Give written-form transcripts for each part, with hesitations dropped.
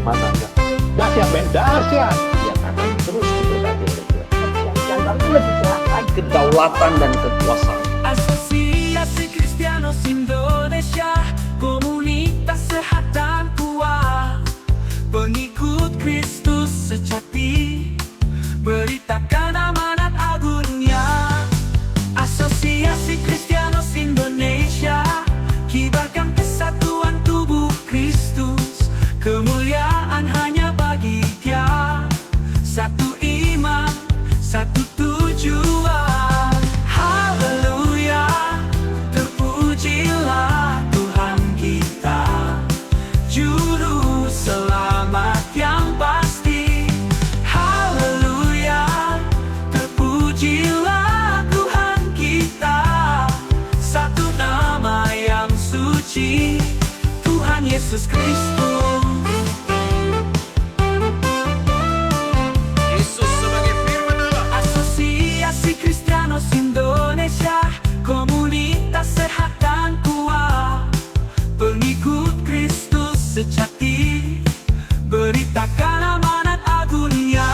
mana yang dahsyat, dahsyat yang akan terus diberkati oleh Tuhan. Dan baru lebih jelas lagi. Kedaulatan dan kekuasaan. Asosiasi Kristianos Indonesia, komunitas sehat dan kuat, pengikut Kristus sejati, beritakan amanat agungnya. Asosiasi Kristianos Indonesia, kibarkan kesatuan tubuh Kristus, kemuliaan hanya bagi Dia, satu iman, satu tujuan. Haleluya, terpujilah Tuhan kita, Juru Selamat yang pasti. Haleluya, terpujilah Tuhan kita, satu nama yang suci, Tuhan Yesus Kristus. Yesus sebagai firman Allah. Asosiasi Kristianos Indonesia, komunitas sehat dan kuat, pengikut Kristus sejati, beritakan amanat agungnya.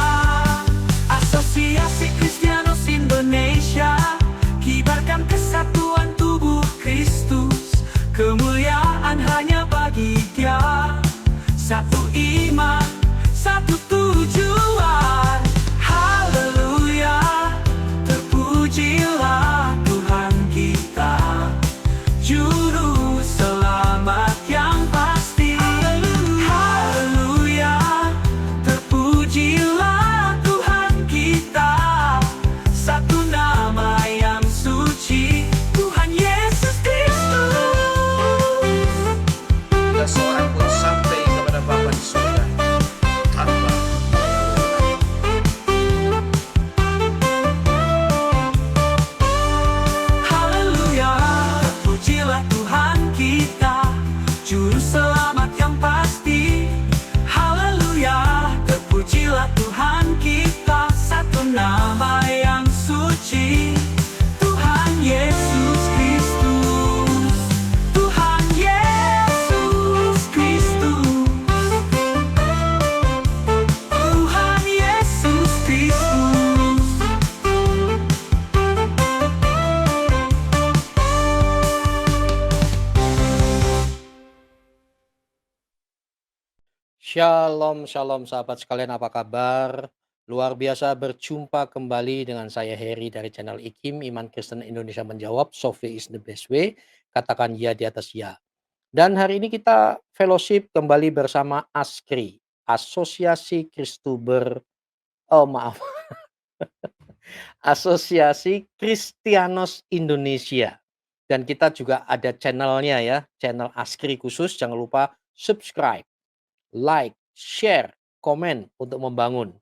Asosiasi Kristianos Indonesia, kibarkan kesatuan tubuh Kristus, kemuliaan hanya bagi Dia, satu iman, satu tujuan. Haleluya, terpujilah Tuhan kita, Juru Selamat yang pasti. Haleluya, terpujilah Tuhan kita, satu nama yang suci, Tuhan Yesus Kristus. Tidak seorang pun sampai kepada Bapa di surga tanpa Haleluya, terpujilah Tuhan kita, Juru Selamat yang pasti. Haleluya, terpujilah Tuhan kita, satu nama yang suci, Tuhan Yesus Kristus. Tuhan Yesus Kristus. Tuhan Yesus Kristus. Shalom, shalom sahabat sekalian, apa kabar? Luar biasa berjumpa kembali dengan saya Heri dari channel IKIM, Iman Kristen Indonesia Menjawab, Sophie is the best way, katakan ya di atas ya. Dan hari ini kita fellowship kembali bersama ASKRI, Asosiasi Asosiasi Kristianos Indonesia. Dan kita juga ada channelnya ya, channel ASKRI khusus, jangan lupa subscribe, like, share, komen untuk membangun.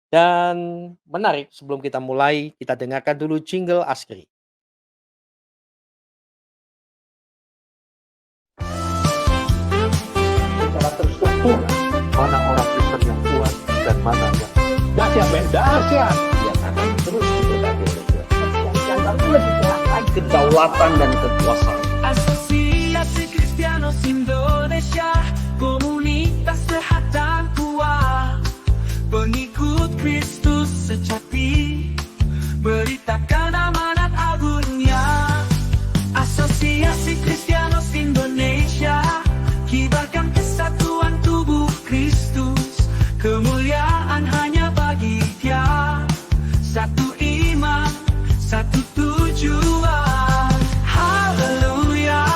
Dan menarik, sebelum kita mulai, kita dengarkan dulu jingle ASKRI. secara terstruktur mana orang Kristen yang kuat dan mana yang dahsyat, dahsyat yang akan terus diberkati oleh Tuhan. Dan baru lebih jelas lagi. Kedaulatan dan kekuasaan. Asosiasi Kristianos Indonesia, komunitas sehat dan kuat, pengikut Kristus sejati, beritakan amanat agungnya. Asosiasi Kristianos Indonesia, kibarkan kesatuan tubuh Kristus, kemuliaan hanya bagi Dia, satu iman, satu tujuan. Haleluya,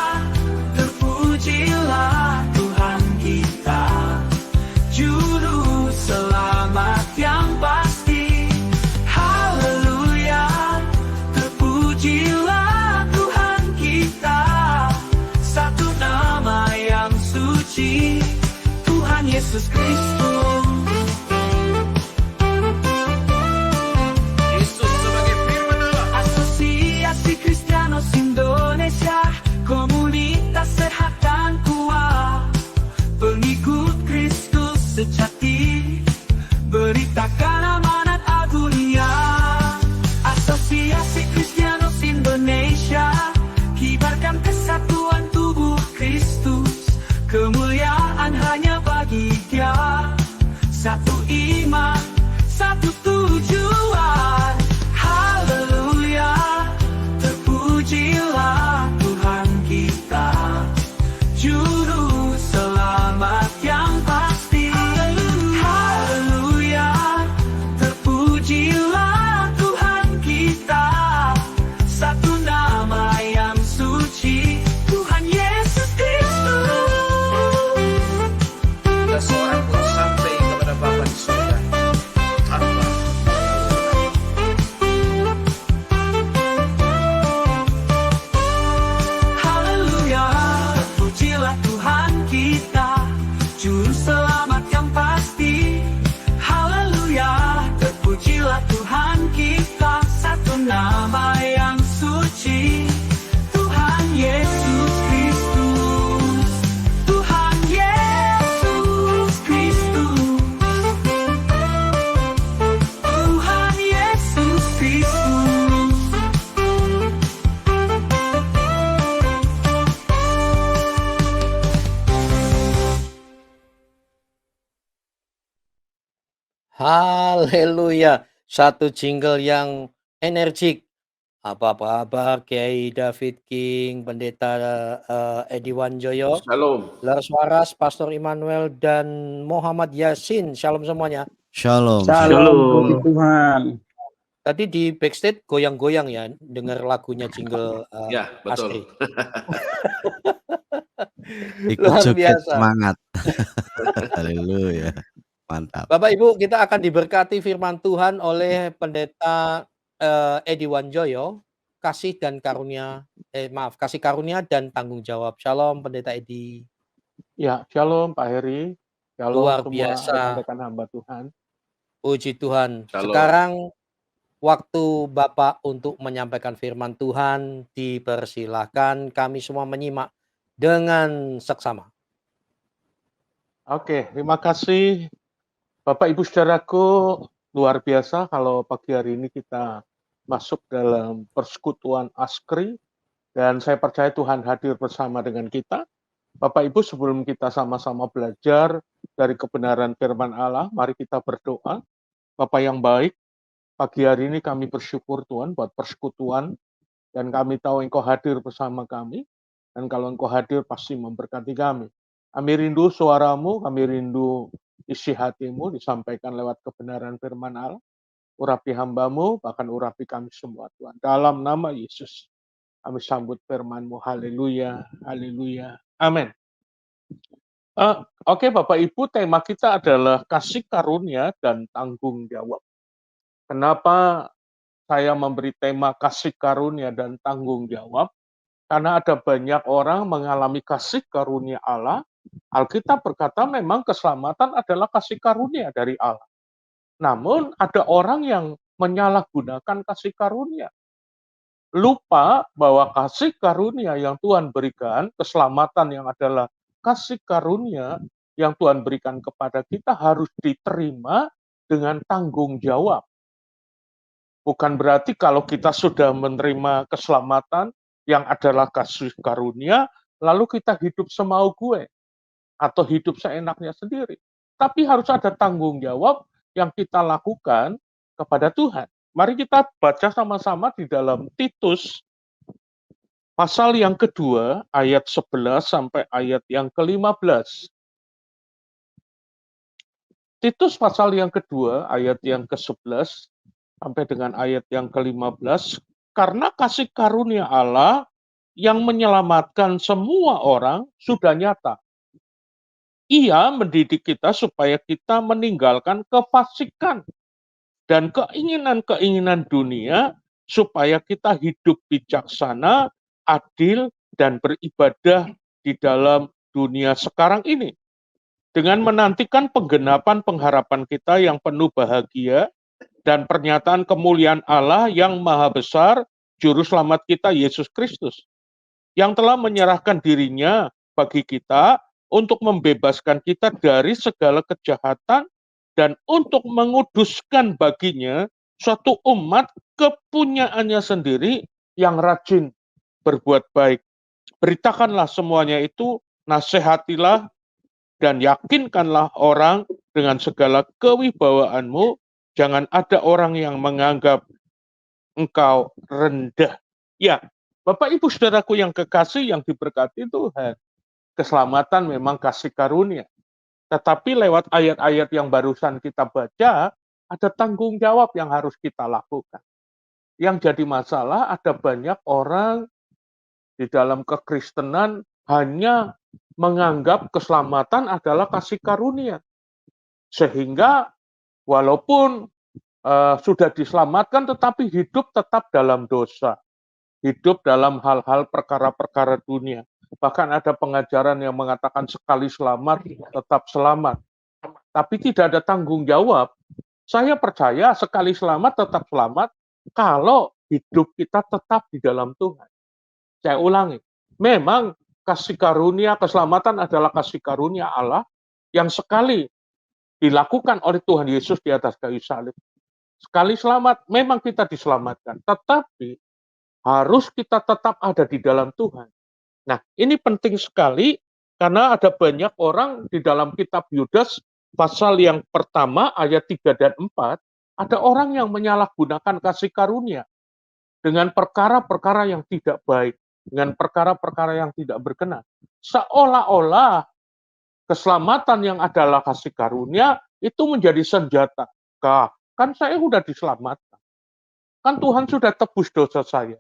terpujilah satu iman, satu tujuan. Haleluya, terpujilah Tuhan kita, Juru Selamat yang pasti. Haleluya, terpujilah Tuhan kita, satu nama yang suci, Tuhan Yesus Kristus. Kita seorang pun sampai kepada Bapa di surga tanpa Haleluya, terpujilah Tuhan kita, Juru Selamat yang pasti. Haleluya, terpujilah Tuhan kita, satu nama yang suci, Tuhan Yesus Kristus. Tuhan Yesus Kristus. Tuhan Yesus Kristus. Haleluya. Satu jingle yang energik. Apa kabar Kiai David King, Pendeta Edi Wanjoyo, Shalom. Lars Waras, Pastor Immanuel, dan Muhammad Yasin. Shalom semuanya. Shalom. Puji Tuhan. Tadi di backstage goyang-goyang ya, dengar lagunya jingle Ya, Astri. betul. Ikut Luar joget biasa. semangat. Haleluya. Mantap. Bapak Ibu, kita akan diberkati firman Tuhan oleh Pendeta Edi Wanjoyo, kasih karunia dan tanggung jawab. Shalom Pendeta Edi. Ya, shalom Pak Heri. Shalom Luar semua biasa. rekan-rekan hamba Tuhan. Puji Tuhan. Shalom. Sekarang waktu Bapak untuk menyampaikan firman Tuhan dipersilahkan, kami semua menyimak dengan seksama. Oke, terima kasih Bapak Ibu Saudaraku. Luar biasa kalau pagi hari ini kita masuk dalam persekutuan Askri, dan saya percaya Tuhan hadir bersama dengan kita. Bapak Ibu, sebelum kita sama-sama belajar dari kebenaran firman Allah, mari kita berdoa. Bapa yang baik, pagi hari ini kami bersyukur Tuhan buat persekutuan, dan kami tahu Engkau hadir bersama kami, dan kalau Engkau hadir pasti memberkati kami. Kami rindu suaramu, kami rindu isi hatimu disampaikan lewat kebenaran firman Allah. Urapi hambamu, bahkan urapi kami semua Tuhan. Dalam nama Yesus, kami sambut firman-Mu. Haleluya, haleluya, amin. Oke Bapak Ibu, tema kita adalah kasih karunia dan tanggung jawab. Kenapa saya memberi tema kasih karunia dan tanggung jawab? Karena ada banyak orang mengalami kasih karunia Allah. Alkitab berkata memang keselamatan adalah kasih karunia dari Allah. Namun ada orang yang menyalahgunakan kasih karunia. Lupa bahwa kasih karunia yang Tuhan berikan, keselamatan yang adalah kasih karunia yang Tuhan berikan kepada kita harus diterima dengan tanggung jawab. Bukan berarti kalau kita sudah menerima keselamatan yang adalah kasih karunia, lalu kita hidup semau gue, atau hidup seenaknya sendiri. Tapi harus ada tanggung jawab yang kita lakukan kepada Tuhan. Mari kita baca sama-sama di dalam Titus, pasal yang kedua, ayat 11 sampai ayat yang ke-15. Titus pasal yang kedua, ayat yang ke-11 sampai dengan ayat yang ke-15. Karena kasih karunia Allah yang menyelamatkan semua orang sudah nyata. Ia mendidik kita supaya kita meninggalkan kefasikan dan keinginan-keinginan dunia, supaya kita hidup bijaksana, adil, dan beribadah di dalam dunia sekarang ini. Dengan menantikan penggenapan pengharapan kita yang penuh bahagia, dan pernyataan kemuliaan Allah yang maha besar, Juru Selamat kita, Yesus Kristus, yang telah menyerahkan dirinya bagi kita, untuk membebaskan kita dari segala kejahatan dan untuk menguduskan baginya suatu umat kepunyaannya sendiri yang rajin berbuat baik. Beritakanlah semuanya itu, nasihatilah dan yakinkanlah orang dengan segala kewibawaanmu, jangan ada orang yang menganggap engkau rendah. Ya, Bapak Ibu Saudaraku yang kekasih yang diberkati Tuhan, keselamatan memang kasih karunia. Tetapi lewat ayat-ayat yang barusan kita baca, ada tanggung jawab yang harus kita lakukan. Yang jadi masalah, ada banyak orang di dalam kekristenan hanya menganggap keselamatan adalah kasih karunia. Sehingga walaupun sudah diselamatkan, tetapi hidup tetap dalam dosa. Hidup dalam hal-hal perkara-perkara dunia. Bahkan ada pengajaran yang mengatakan sekali selamat, tetap selamat. Tapi tidak ada tanggung jawab. Saya percaya sekali selamat, tetap selamat, kalau hidup kita tetap di dalam Tuhan. Saya ulangi, memang kasih karunia, keselamatan adalah kasih karunia Allah yang sekali dilakukan oleh Tuhan Yesus di atas kayu salib. Sekali selamat, memang kita diselamatkan. Tetapi harus kita tetap ada di dalam Tuhan. Nah, ini penting sekali karena ada banyak orang di dalam kitab Yudas pasal yang pertama ayat 3 dan 4, ada orang yang menyalahgunakan kasih karunia dengan perkara-perkara yang tidak baik, dengan perkara-perkara yang tidak berkenan. Seolah-olah keselamatan yang adalah kasih karunia itu menjadi senjata. Kan saya sudah diselamatkan. Kan Tuhan sudah tebus dosa saya.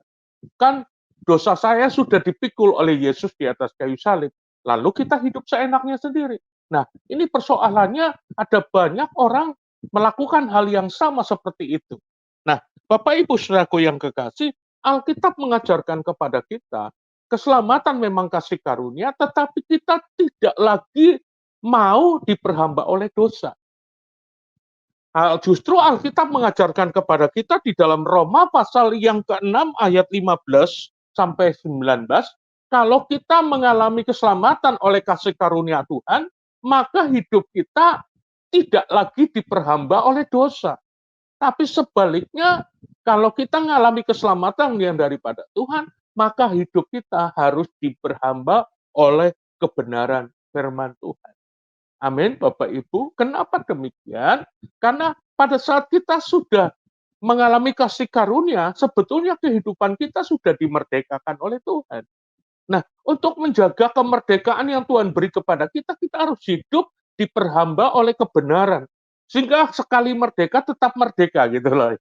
Kan dosa saya sudah dipikul oleh Yesus di atas kayu salib. Lalu kita hidup seenaknya sendiri. Nah, ini persoalannya ada banyak orang melakukan hal yang sama seperti itu. Nah, Bapak Ibu Saudaraku yang kekasih, Alkitab mengajarkan kepada kita, keselamatan memang kasih karunia, tetapi kita tidak lagi mau diperhamba oleh dosa. Justru Alkitab mengajarkan kepada kita di dalam Roma pasal yang ke-6 ayat 15 sampai 19, kalau kita mengalami keselamatan oleh kasih karunia Tuhan, maka hidup kita tidak lagi diperhamba oleh dosa. Tapi sebaliknya, kalau kita mengalami keselamatan yang daripada Tuhan, maka hidup kita harus diperhamba oleh kebenaran firman Tuhan. Amin, Bapak Ibu. Kenapa demikian? Karena pada saat kita sudah mengalami kasih karunia, sebetulnya kehidupan kita sudah dimerdekakan oleh Tuhan. Nah, untuk menjaga kemerdekaan yang Tuhan beri kepada kita, kita harus hidup diperhamba oleh kebenaran. Sehingga sekali merdeka, tetap merdeka gitu loh.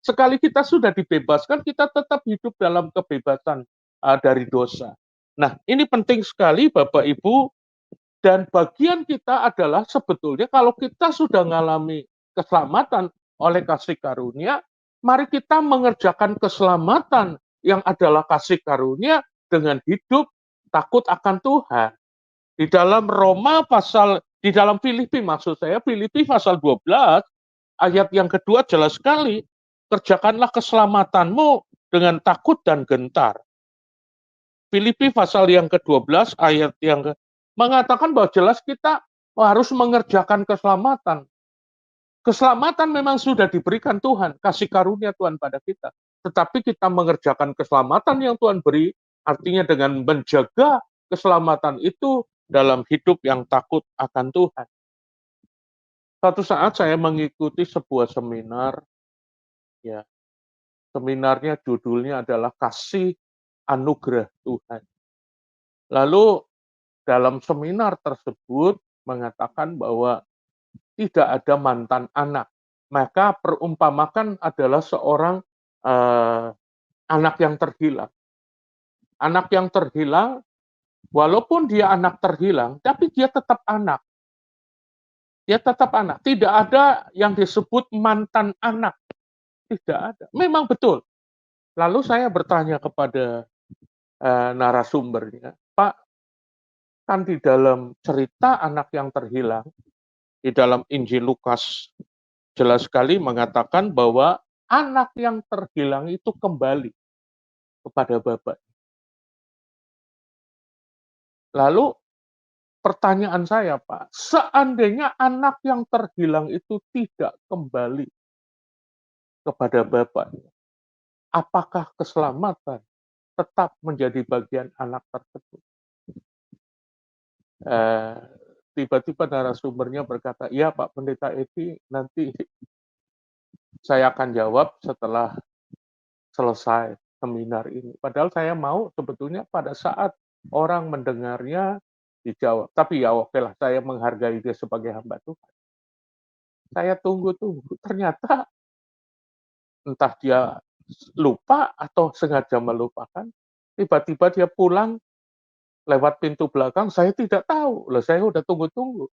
Sekali kita sudah dibebaskan, kita tetap hidup dalam kebebasan dari dosa. Nah, ini penting sekali Bapak Ibu. Dan bagian kita adalah sebetulnya kalau kita sudah mengalami keselamatan oleh kasih karunia, mari kita mengerjakan keselamatan yang adalah kasih karunia dengan hidup takut akan Tuhan. Di dalam di dalam Filipi maksud saya, Filipi pasal 12, ayat yang kedua jelas sekali, kerjakanlah keselamatanmu dengan takut dan gentar. Filipi pasal yang ke-12, ayat yang mengatakan bahwa jelas kita harus mengerjakan keselamatan. Keselamatan memang sudah diberikan Tuhan, kasih karunia Tuhan pada kita. Tetapi kita mengerjakan keselamatan yang Tuhan beri, artinya dengan menjaga keselamatan itu dalam hidup yang takut akan Tuhan. Suatu saat saya mengikuti sebuah seminar, ya, seminarnya judulnya adalah Kasih Anugerah Tuhan. Lalu dalam seminar tersebut mengatakan bahwa tidak ada mantan anak. Maka perumpamakan adalah seorang anak yang terhilang. Anak yang terhilang, walaupun dia anak terhilang, tapi dia tetap anak. Dia tetap anak. Tidak ada yang disebut mantan anak. Tidak ada. Memang betul. Lalu saya bertanya kepada narasumbernya, Pak, kan di dalam cerita anak yang terhilang, di dalam Injil Lukas, jelas sekali mengatakan bahwa anak yang terhilang itu kembali kepada Bapa. Lalu pertanyaan saya, Pak, seandainya anak yang terhilang itu tidak kembali kepada Bapaknya, apakah keselamatan tetap menjadi bagian anak tersebut? tiba-tiba narasumbernya berkata, "Iya Pak Pendeta Edi, nanti saya akan jawab setelah selesai seminar ini." Padahal saya mau sebetulnya pada saat orang mendengarnya dijawab. Tapi ya oke lah, saya menghargai dia sebagai hamba Tuhan. Saya tunggu-tunggu, ternyata entah dia lupa atau sengaja melupakan, tiba-tiba dia pulang lewat pintu belakang, saya tidak tahu. Loh, saya udah tunggu-tunggu.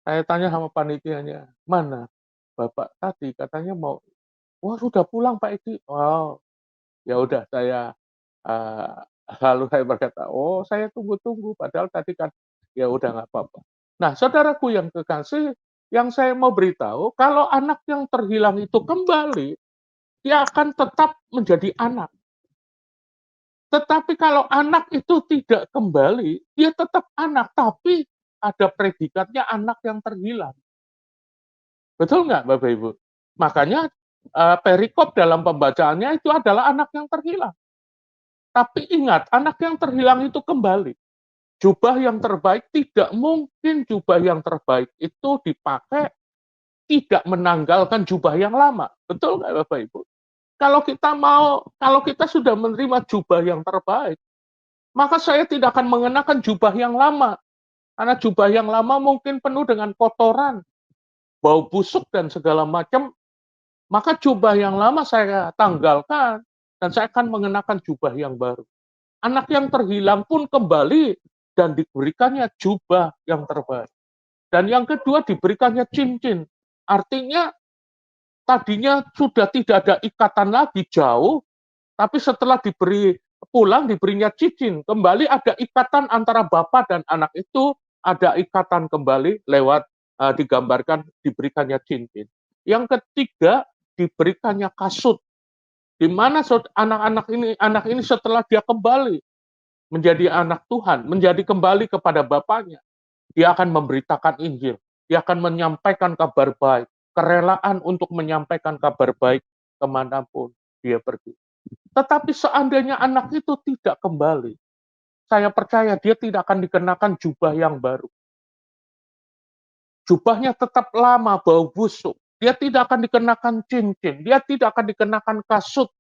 Saya tanya sama panitianya, "Mana Bapak tadi?" Katanya mau, "Wah, sudah pulang Pak Edi." Oh, ya udah saya eee, lalu saya berkata, "Oh, saya tunggu-tunggu, padahal tadi kan." Ya udah nggak apa-apa. Nah, saudaraku yang kekasih, yang saya mau beritahu, kalau anak yang terhilang itu kembali, dia akan tetap menjadi anak. Tetapi kalau anak itu tidak kembali, dia tetap anak, tapi ada predikatnya anak yang terhilang. Betul nggak Bapak Ibu? Makanya perikop dalam pembacaannya itu adalah anak yang terhilang. Tapi ingat, anak yang terhilang itu kembali. Jubah yang terbaik, tidak mungkin jubah yang terbaik itu dipakai tidak menanggalkan jubah yang lama. Betul nggak Bapak Ibu? Kalau kita sudah menerima jubah yang terbaik, maka saya tidak akan mengenakan jubah yang lama. Karena jubah yang lama mungkin penuh dengan kotoran, bau busuk dan segala macam. Maka jubah yang lama saya tanggalkan dan saya akan mengenakan jubah yang baru. Anak yang terhilang pun kembali dan diberikannya jubah yang terbaik. Dan yang kedua diberikannya cincin. Artinya tadinya sudah tidak ada ikatan lagi jauh, tapi setelah diberinya cincin, kembali ada ikatan antara bapak dan anak itu, ada ikatan kembali lewat digambarkan diberikannya cincin. Yang ketiga diberikannya kasut, di mana anak ini setelah dia kembali menjadi anak Tuhan, menjadi kembali kepada bapaknya, dia akan memberitakan Injil, dia akan menyampaikan kabar baik, kerelaan untuk menyampaikan kabar baik kemanapun dia pergi. Tetapi seandainya anak itu tidak kembali, saya percaya dia tidak akan dikenakan jubah yang baru. Jubahnya tetap lama, bau busuk. Dia tidak akan dikenakan cincin, dia tidak akan dikenakan kasut,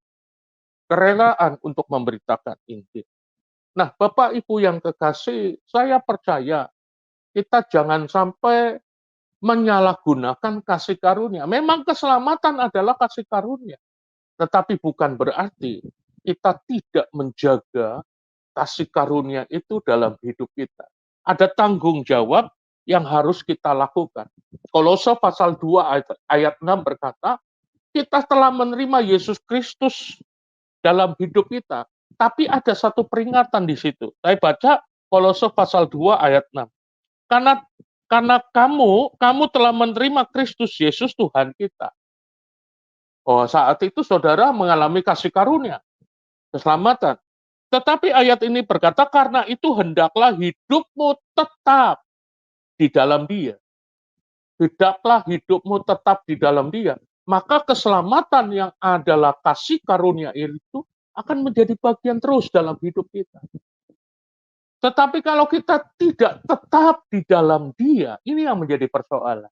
kerelaan untuk memberitakan Injil. Nah, Bapak Ibu yang kekasih, saya percaya kita jangan sampai menyalahgunakan kasih karunia. Memang keselamatan adalah kasih karunia, tetapi bukan berarti kita tidak menjaga kasih karunia itu dalam hidup kita. Ada tanggung jawab yang harus kita lakukan. Kolose pasal 2 ayat 6 berkata, kita telah menerima Yesus Kristus dalam hidup kita. Tapi ada satu peringatan di situ. Saya baca Kolose pasal 2 ayat 6. Karena kamu telah menerima Kristus Yesus Tuhan kita. Oh, saat itu saudara mengalami kasih karunia, keselamatan. Tetapi ayat ini berkata, karena itu hendaklah hidupmu tetap di dalam Dia. Hendaklah hidupmu tetap di dalam Dia. Maka keselamatan yang adalah kasih karunia itu akan menjadi bagian terus dalam hidup kita. Tetapi kalau kita tidak tetap di dalam Dia, ini yang menjadi persoalan.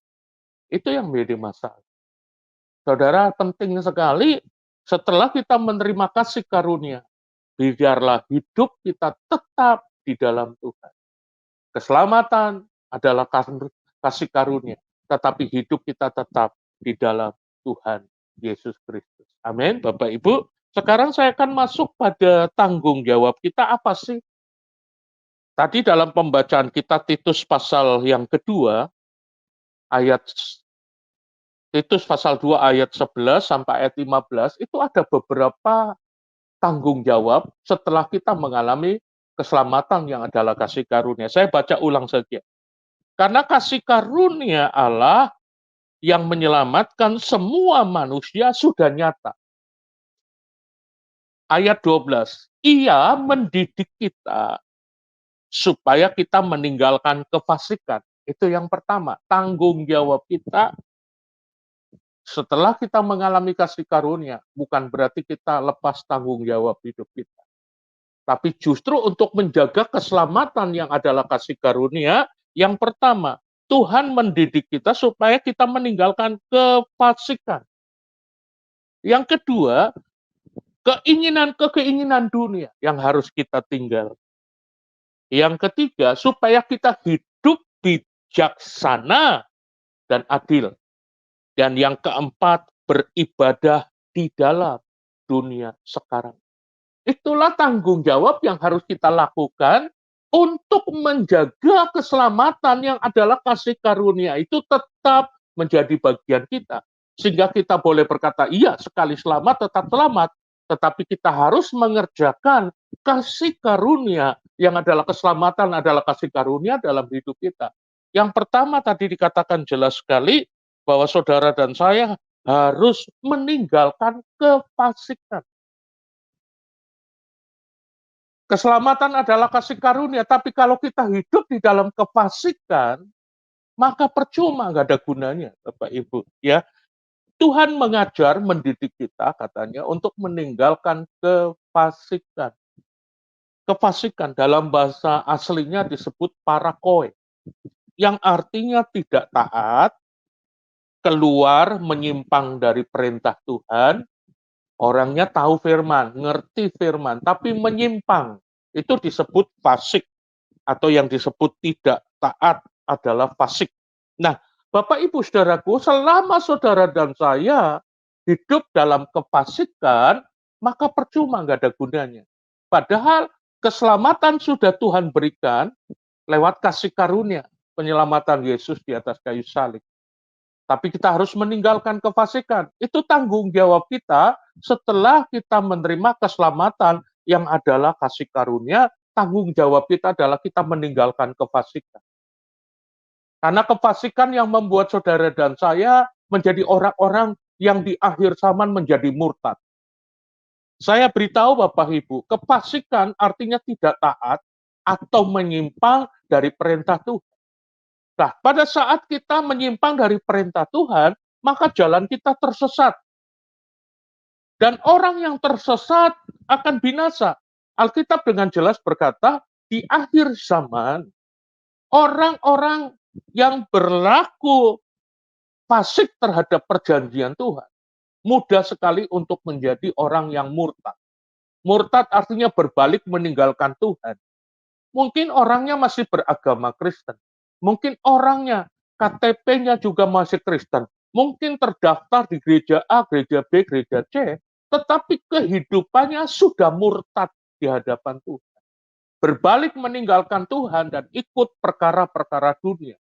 Itu yang menjadi masalah. Saudara, penting sekali setelah kita menerima kasih karunia, biarlah hidup kita tetap di dalam Tuhan. Keselamatan adalah kasih karunia, tetapi hidup kita tetap di dalam Tuhan Yesus Kristus. Amin, Bapak Ibu. Sekarang saya akan masuk pada tanggung jawab kita apa sih? Tadi dalam pembacaan kita Titus pasal yang kedua, Titus pasal 2 ayat 11 sampai ayat 15, itu ada beberapa tanggung jawab setelah kita mengalami keselamatan yang adalah kasih karunia. Saya baca ulang saja. Karena kasih karunia Allah yang menyelamatkan semua manusia sudah nyata. Ayat 12, Ia mendidik kita supaya kita meninggalkan kefasikan. Itu yang pertama, tanggung jawab kita setelah kita mengalami kasih karunia, bukan berarti kita lepas tanggung jawab hidup kita. Tapi justru untuk menjaga keselamatan yang adalah kasih karunia, Yang pertama, Tuhan mendidik kita supaya kita meninggalkan kefasikan. Yang kedua, keinginan dunia yang harus kita tinggal. Yang ketiga, supaya kita hidup bijaksana dan adil. Dan yang keempat, beribadah di dalam dunia sekarang. Itulah tanggung jawab yang harus kita lakukan untuk menjaga keselamatan yang adalah kasih karunia itu tetap menjadi bagian kita. Sehingga kita boleh berkata, iya, sekali selamat tetap selamat. Tetapi kita harus mengerjakan kasih karunia yang adalah keselamatan, adalah kasih karunia dalam hidup kita. Yang pertama tadi dikatakan jelas sekali bahwa saudara dan saya harus meninggalkan kefasikan. Keselamatan adalah kasih karunia, tapi kalau kita hidup di dalam kefasikan, maka percuma, nggak ada gunanya, Bapak Ibu. Ya, Tuhan mengajar, mendidik kita katanya untuk meninggalkan kefasikan. Kefasikan dalam bahasa aslinya disebut parakoe, yang artinya tidak taat, keluar, menyimpang dari perintah Tuhan. Orangnya tahu firman, ngerti firman, tapi menyimpang. Itu disebut fasik, atau yang disebut tidak taat adalah fasik. Nah, Bapak Ibu Saudaraku, selama saudara dan saya hidup dalam kefasikan, maka percuma, nggak ada gunanya. Padahal keselamatan sudah Tuhan berikan lewat kasih karunia, penyelamatan Yesus di atas kayu salib. Tapi kita harus meninggalkan kefasikan. Itu tanggung jawab kita setelah kita menerima keselamatan yang adalah kasih karunia, tanggung jawab kita adalah kita meninggalkan kefasikan. Karena kefasikan yang membuat saudara dan saya menjadi orang-orang yang di akhir zaman menjadi murtad. Saya beritahu Bapak Ibu, kefasikan artinya tidak taat atau menyimpang dari perintah Tuhan. Nah, pada saat kita menyimpang dari perintah Tuhan, maka jalan kita tersesat. Dan orang yang tersesat akan binasa. Alkitab dengan jelas berkata, di akhir zaman, orang-orang yang berlaku fasik terhadap perjanjian Tuhan, mudah sekali untuk menjadi orang yang murtad. Murtad artinya berbalik meninggalkan Tuhan. Mungkin orangnya masih beragama Kristen. Mungkin orangnya KTP-nya juga masih Kristen. Mungkin terdaftar di gereja A, gereja B, gereja C, tetapi kehidupannya sudah murtad di hadapan Tuhan. Berbalik meninggalkan Tuhan dan ikut perkara-perkara dunia.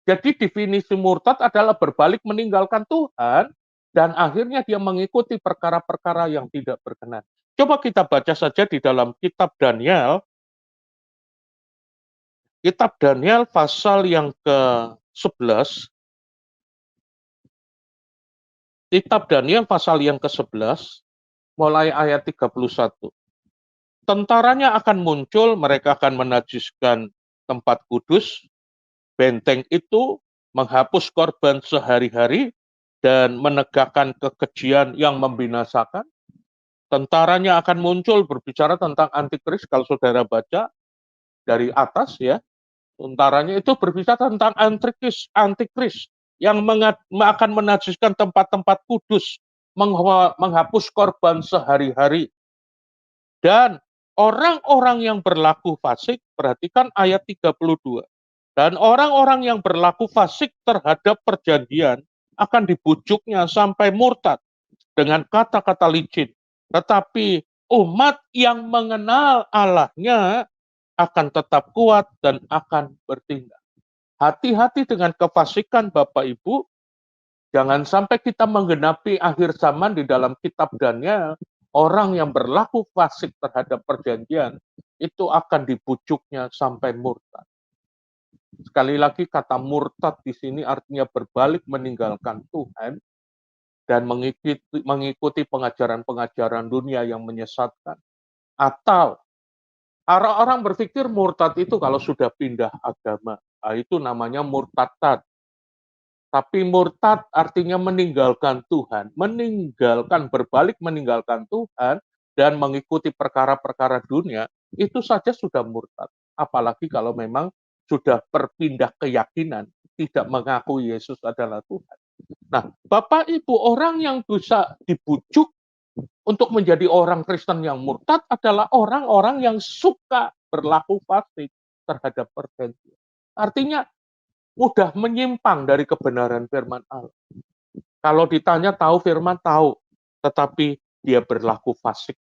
Jadi definisi murtad adalah berbalik meninggalkan Tuhan dan akhirnya dia mengikuti perkara-perkara yang tidak berkenan. Coba kita baca saja di dalam kitab Daniel. Kitab Daniel pasal yang ke-11. Kitab Daniel pasal yang ke-11 mulai ayat 31. Tentaranya akan muncul, mereka akan menajiskan tempat kudus. Benteng itu menghapus korban sehari-hari dan menegakkan kekejian yang membinasakan. Tentaranya akan muncul, berbicara tentang antikris, kalau saudara baca dari atas ya. Tentaranya itu berbicara tentang antikris yang akan menajiskan tempat-tempat kudus, menghapus korban sehari-hari. Dan orang-orang yang berlaku fasik, perhatikan ayat 32. Dan orang-orang yang berlaku fasik terhadap perjanjian akan dibujuknya sampai murtad dengan kata-kata licin. Tetapi umat yang mengenal Allahnya akan tetap kuat dan akan bertindak. Hati-hati dengan kefasikan Bapak Ibu. Jangan sampai kita menggenapi akhir zaman di dalam kitab Daniel. Orang yang berlaku fasik terhadap perjanjian itu akan dibujuknya sampai murtad. Sekali lagi kata murtad di sini artinya berbalik meninggalkan Tuhan dan mengikuti pengajaran-pengajaran dunia yang menyesatkan. Atau orang berpikir murtad itu kalau sudah pindah agama, itu namanya murtad. Tapi murtad artinya meninggalkan Tuhan, berbalik meninggalkan Tuhan dan mengikuti perkara-perkara dunia, itu saja sudah murtad. Apalagi kalau memang sudah berpindah keyakinan, tidak mengaku Yesus adalah Tuhan. Nah, Bapak Ibu, orang yang bisa dibujuk untuk menjadi orang Kristen yang murtad adalah orang-orang yang suka berlaku fasik terhadap perjanjian. Artinya, mudah menyimpang dari kebenaran firman Allah. Kalau ditanya tahu firman, tahu. Tetapi dia berlaku fasik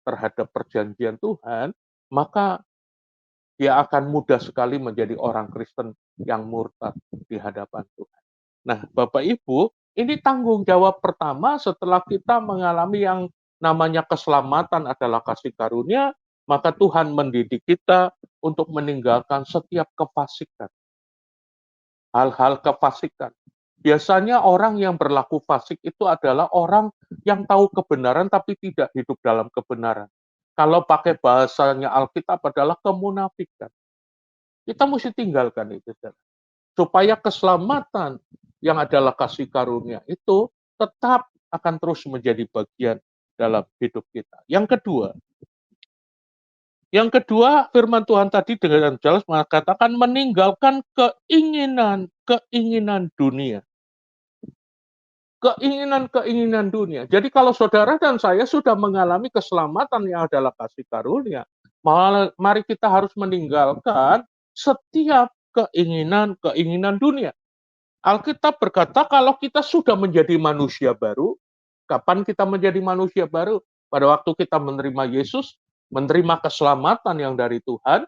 terhadap perjanjian Tuhan, maka dia akan mudah sekali menjadi orang Kristen yang murtad di hadapan Tuhan. Nah, Bapak Ibu, ini tanggung jawab pertama setelah kita mengalami yang namanya keselamatan adalah kasih karunia, maka Tuhan mendidik kita untuk meninggalkan setiap kefasikan. Hal-hal kefasikan. Biasanya orang yang berlaku fasik itu adalah orang yang tahu kebenaran tapi tidak hidup dalam kebenaran. Kalau pakai bahasanya Alkitab adalah kemunafikan. Kita mesti tinggalkan itu, saudara. Supaya keselamatan yang adalah kasih karunia itu tetap akan terus menjadi bagian dalam hidup kita. Yang kedua, firman Tuhan tadi dengan jelas mengatakan meninggalkan keinginan dunia. Keinginan dunia. Jadi kalau saudara dan saya sudah mengalami keselamatan yang adalah kasih karunia, mari kita harus meninggalkan setiap keinginan dunia. Alkitab berkata kalau kita sudah menjadi manusia baru, kapan kita menjadi manusia baru? Pada waktu kita menerima Yesus, menerima keselamatan yang dari Tuhan,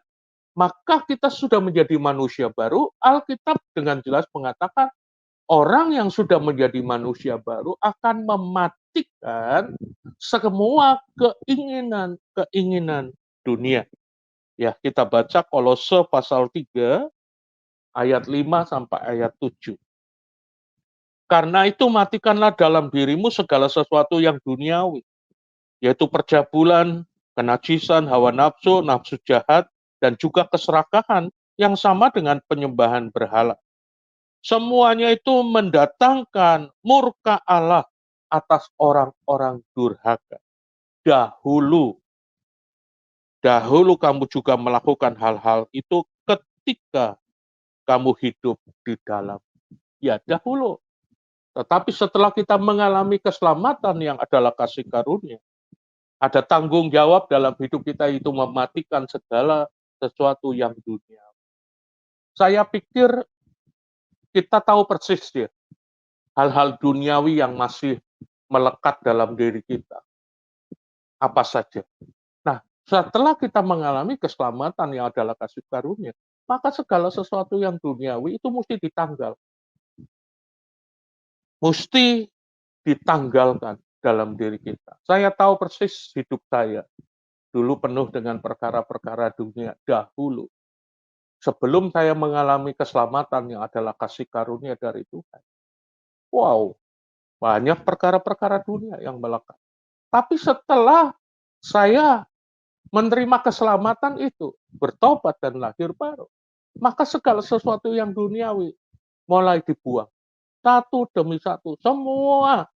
maka kita sudah menjadi manusia baru. Alkitab dengan jelas mengatakan orang yang sudah menjadi manusia baru akan mematikan semua keinginan dunia. Ya, kita baca Kolose pasal 3 ayat 5 sampai ayat 7. Karena itu matikanlah dalam dirimu segala sesuatu yang duniawi, yaitu percabulan, kenajisan, hawa nafsu, nafsu jahat, dan juga keserakahan yang sama dengan penyembahan berhala. Semuanya itu mendatangkan murka Allah atas orang-orang durhaka. Dahulu kamu juga melakukan hal-hal itu ketika kamu hidup di dalam. Ya, dahulu. Tetapi setelah kita mengalami keselamatan yang adalah kasih karunia, ada tanggung jawab dalam hidup kita itu mematikan segala sesuatu yang dunia. Saya pikir kita tahu persis ya, hal-hal duniawi yang masih melekat dalam diri kita. Apa saja. Nah, setelah kita mengalami keselamatan yang adalah kasih karunia, maka segala sesuatu yang duniawi itu mesti ditanggal. Mesti ditanggalkan dalam diri kita. Saya tahu persis hidup saya. Dulu penuh dengan perkara-perkara dunia dahulu. Sebelum saya mengalami keselamatan yang adalah kasih karunia dari Tuhan. Wow, banyak perkara-perkara dunia yang melekat. Tapi setelah saya menerima keselamatan itu, bertobat dan lahir baru, maka segala sesuatu yang duniawi mulai dibuang. Satu demi satu, semua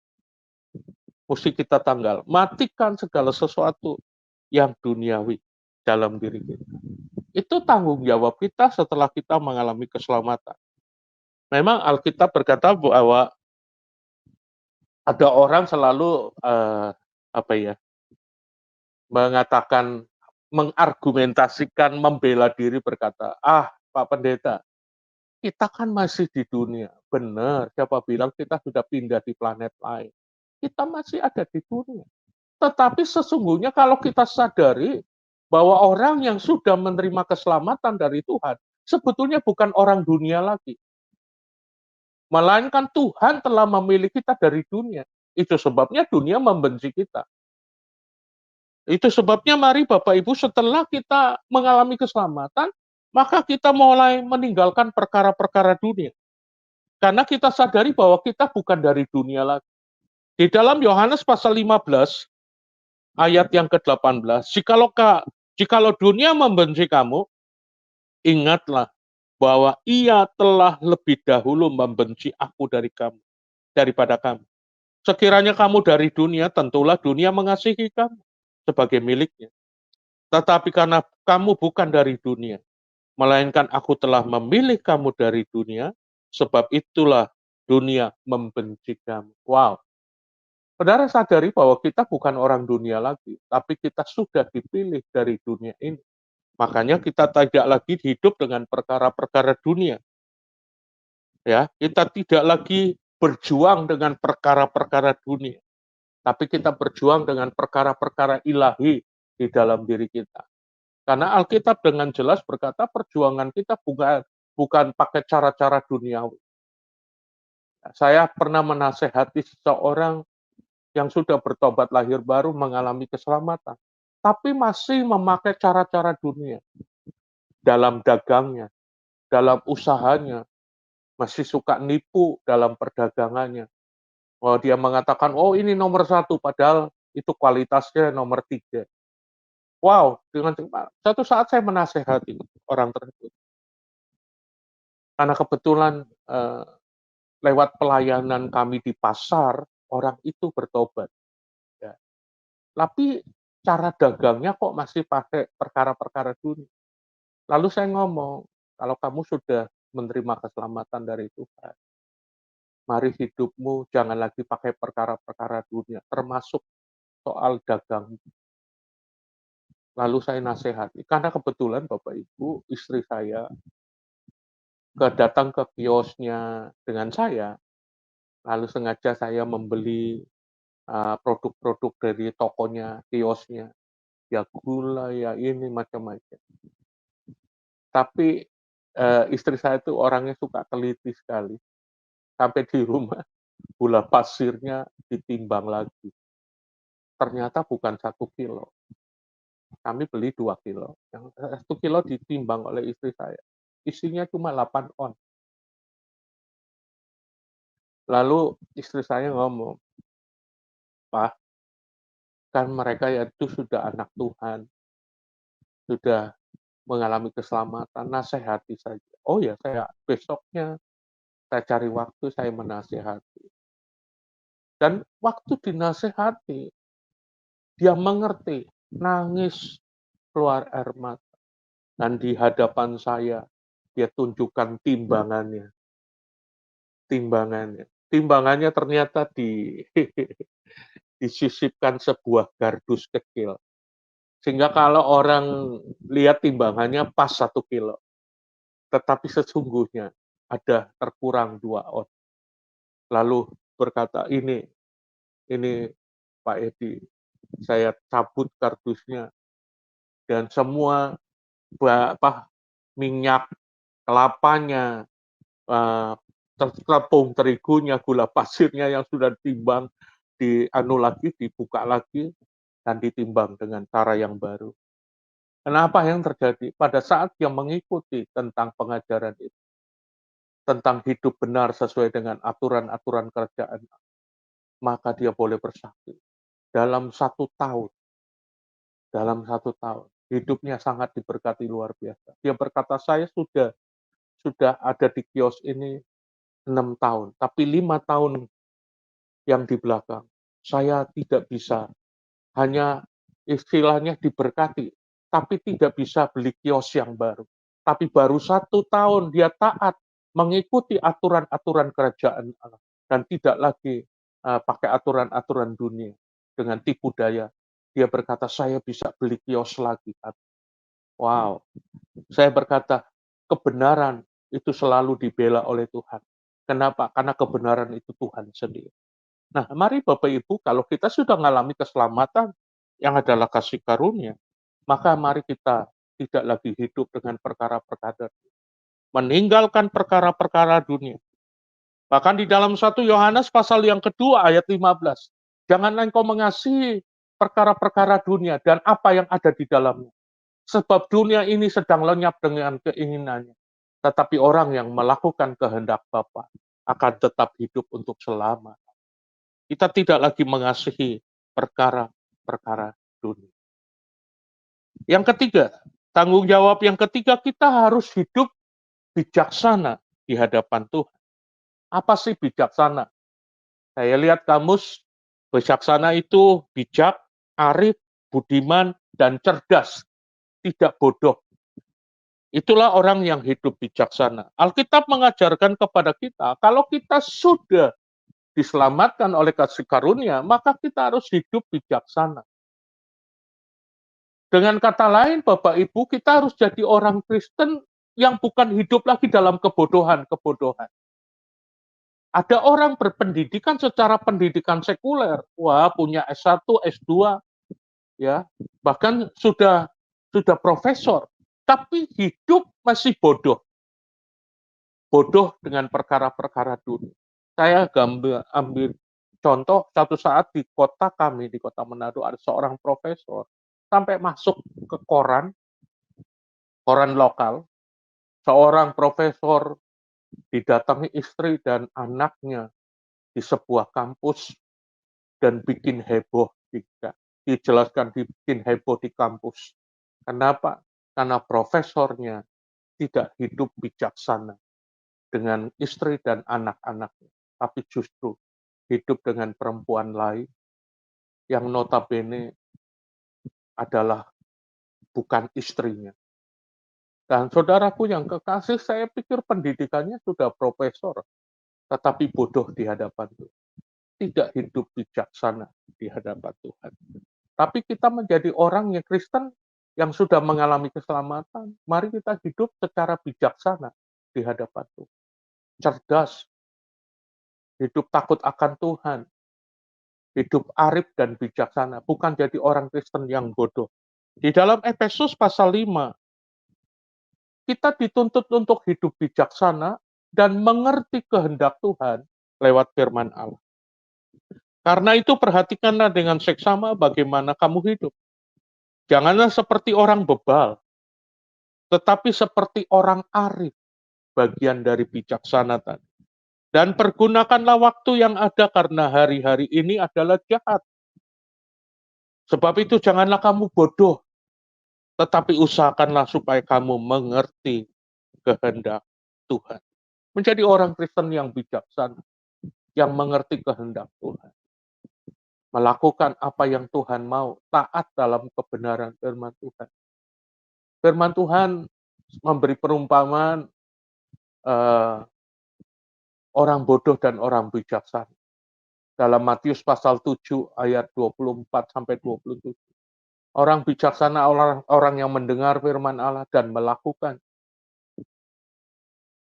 mesti kita tanggal. Matikan segala sesuatu yang duniawi dalam diri kita. Itu tanggung jawab kita setelah kita mengalami keselamatan. Memang Alkitab berkata bahwa ada orang selalu mengatakan, mengargumentasikan, membela diri berkata, Pak Pendeta, kita kan masih di dunia. Benar, siapa bilang kita sudah pindah di planet lain? Kita masih ada di dunia. Tetapi sesungguhnya kalau kita sadari bahwa orang yang sudah menerima keselamatan dari Tuhan, sebetulnya bukan orang dunia lagi. Melainkan Tuhan telah memilih kita dari dunia. Itu sebabnya dunia membenci kita. Itu sebabnya mari Bapak Ibu setelah kita mengalami keselamatan, maka kita mulai meninggalkan perkara-perkara dunia. Karena kita sadari bahwa kita bukan dari dunia lagi. Di dalam Yohanes pasal 15, ayat yang ke-18, jikalau dunia membenci kamu, ingatlah bahwa ia telah lebih dahulu membenci aku daripada kamu. Sekiranya kamu dari dunia, tentulah dunia mengasihi kamu sebagai miliknya. Tetapi karena kamu bukan dari dunia, melainkan aku telah memilih kamu dari dunia, sebab itulah dunia membenci kamu. Wow. Saudara sadari bahwa kita bukan orang dunia lagi, tapi kita sudah dipilih dari dunia ini. Makanya kita tidak lagi hidup dengan perkara-perkara dunia. Ya, kita tidak lagi berjuang dengan perkara-perkara dunia, tapi kita berjuang dengan perkara-perkara ilahi di dalam diri kita. Karena Alkitab dengan jelas berkata perjuangan kita bukan pakai cara-cara duniawi. Saya pernah menasehati seseorang yang sudah bertobat lahir baru mengalami keselamatan, tapi masih memakai cara-cara dunia dalam dagangnya, dalam usahanya, masih suka nipu dalam perdagangannya. Oh, dia mengatakan, oh ini nomor 1, padahal itu kualitasnya nomor 3. Wow, dengan satu saat saya menasehati orang tersebut. Karena kebetulan lewat pelayanan kami di pasar, orang itu bertobat. Ya. Tapi cara dagangnya kok masih pakai perkara-perkara dunia. Lalu saya ngomong, kalau kamu sudah menerima keselamatan dari Tuhan, mari hidupmu jangan lagi pakai perkara-perkara dunia, termasuk soal dagang. Lalu saya nasihati, karena kebetulan Bapak Ibu, istri saya datang ke kiosnya dengan saya, lalu sengaja saya membeli produk-produk dari tokonya, kiosnya, ya gula, ya ini macam-macam. Tapi istri saya itu orangnya suka teliti sekali. Sampai di rumah, gula pasirnya ditimbang lagi. Ternyata bukan 1 kilo. Kami beli 2 kilo. Yang 1 kilo ditimbang oleh istri saya. Isinya cuma 8 on. Lalu istri saya ngomong, Pak, kan mereka itu sudah anak Tuhan, sudah mengalami keselamatan, nasihati saja. Oh ya, saya besoknya saya cari waktu, saya menasihati. Dan waktu dinasihati, dia mengerti, nangis, keluar air mata. Dan di hadapan saya, dia tunjukkan timbangannya. Timbangannya ternyata disisipkan sebuah kardus kecil. Sehingga kalau orang lihat timbangannya pas 1 kilo. Tetapi sesungguhnya ada terkurang 2 on. Lalu berkata, ini Pak Edi, saya cabut kardusnya. Dan semua minyak kelapanya, tepung terigunya, gula pasirnya yang sudah ditimbang, dibuka lagi, dan ditimbang dengan cara yang baru. Kenapa yang terjadi? Pada saat dia mengikuti tentang pengajaran itu, tentang hidup benar sesuai dengan aturan-aturan kerajaan, maka dia boleh bersaksi. Dalam 1 tahun, hidupnya sangat diberkati luar biasa. Dia berkata, saya sudah ada di kios ini 6 tahun, tapi 5 tahun yang di belakang, saya tidak bisa, hanya istilahnya diberkati, tapi tidak bisa beli kios yang baru. Tapi baru 1 tahun dia taat mengikuti aturan-aturan kerajaan Allah dan tidak lagi pakai aturan-aturan dunia dengan tipu daya. Dia berkata, saya bisa beli kios lagi. Wow, saya berkata, kebenaran itu selalu dibela oleh Tuhan. Kenapa? Karena kebenaran itu Tuhan sendiri. Nah, mari Bapak Ibu, kalau kita sudah mengalami keselamatan yang adalah kasih karunia, maka mari kita tidak lagi hidup dengan perkara-perkara, meninggalkan perkara-perkara dunia. Bahkan di dalam 1 Yohanes pasal yang kedua ayat 15, janganlah engkau mengasihi perkara-perkara dunia dan apa yang ada di dalamnya. Sebab dunia ini sedang lenyap dengan keinginannya. Tetapi orang yang melakukan kehendak Bapa akan tetap hidup untuk selamanya. Kita tidak lagi mengasihi perkara-perkara dunia. Yang ketiga, tanggung jawab yang ketiga, kita harus hidup bijaksana di hadapan Tuhan. Apa sih bijaksana? Saya lihat kamus, bijaksana itu bijak, arif, budiman, dan cerdas. Tidak bodoh. Itulah orang yang hidup bijaksana. Alkitab mengajarkan kepada kita, kalau kita sudah diselamatkan oleh kasih karunia, maka kita harus hidup bijaksana. Dengan kata lain, Bapak Ibu, kita harus jadi orang Kristen yang bukan hidup lagi dalam kebodohan-kebodohan. Ada orang berpendidikan secara pendidikan sekuler, wah punya S1, S2, ya, bahkan sudah profesor, tapi hidup masih bodoh. Bodoh dengan perkara-perkara dunia. Saya ambil contoh, satu saat di kota kami, di kota Manado, ada seorang profesor, sampai masuk ke koran lokal, seorang profesor didatangi istri dan anaknya di sebuah kampus dan bikin heboh, dijelaskan bikin heboh di kampus. Kenapa? Karena profesornya tidak hidup bijaksana dengan istri dan anak-anaknya, tapi justru hidup dengan perempuan lain yang notabene adalah bukan istrinya. Dan saudaraku yang kekasih, saya pikir pendidikannya sudah profesor, tetapi bodoh di hadapan Tuhan. Tidak hidup bijaksana di hadapan Tuhan. Tapi kita menjadi orang yang Kristen yang sudah mengalami keselamatan, mari kita hidup secara bijaksana di hadapan Tuhan. Cerdas, hidup takut akan Tuhan, hidup arif dan bijaksana, bukan jadi orang Kristen yang bodoh. Di dalam Efesus pasal 5, kita dituntut untuk hidup bijaksana dan mengerti kehendak Tuhan lewat firman Allah. Karena itu perhatikanlah dengan seksama bagaimana kamu hidup. Janganlah seperti orang bebal, tetapi seperti orang arif, bagian dari bijaksana tadi. Dan pergunakanlah waktu yang ada karena hari-hari ini adalah jahat. Sebab itu janganlah kamu bodoh, tetapi usahakanlah supaya kamu mengerti kehendak Tuhan. Menjadi orang Kristen yang bijaksana, yang mengerti kehendak Tuhan. Melakukan apa yang Tuhan mau, taat dalam kebenaran firman Tuhan. Firman Tuhan memberi perumpamaan orang bodoh dan orang bijaksana. Dalam Matius pasal 7 ayat 24-27. Orang bijaksana orang yang mendengar firman Allah dan melakukan.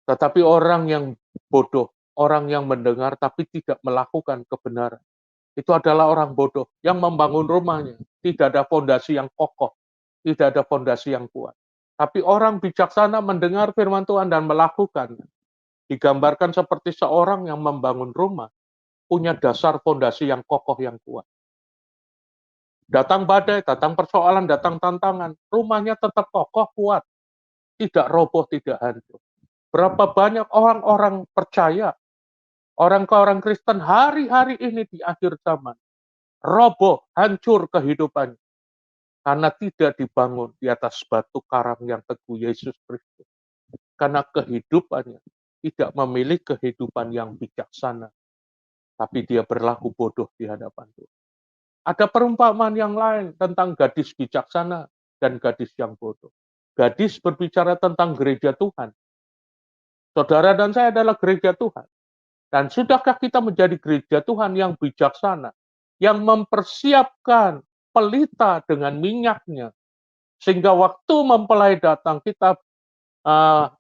Tetapi orang yang bodoh, orang yang mendengar tapi tidak melakukan kebenaran, itu adalah orang bodoh yang membangun rumahnya. Tidak ada fondasi yang kokoh, tidak ada fondasi yang kuat. Tapi orang bijaksana mendengar firman Tuhan dan melakukan. Digambarkan seperti seorang yang membangun rumah, punya dasar fondasi yang kokoh, yang kuat. Datang badai, datang persoalan, datang tantangan, rumahnya tetap kokoh, kuat. Tidak roboh, tidak hancur. Berapa banyak orang-orang percaya, orang-orang Kristen hari-hari ini di akhir zaman, roboh, hancur kehidupannya. Karena tidak dibangun di atas batu karang yang teguh, Yesus Kristus. Karena kehidupannya tidak memiliki kehidupan yang bijaksana. Tapi dia berlaku bodoh di hadapan Tuhan. Ada perumpamaan yang lain tentang gadis bijaksana dan gadis yang bodoh. Gadis berbicara tentang gereja Tuhan. Saudara dan saya adalah gereja Tuhan. Dan sudahkah kita menjadi gereja Tuhan yang bijaksana, yang mempersiapkan pelita dengan minyaknya, sehingga waktu mempelai datang kita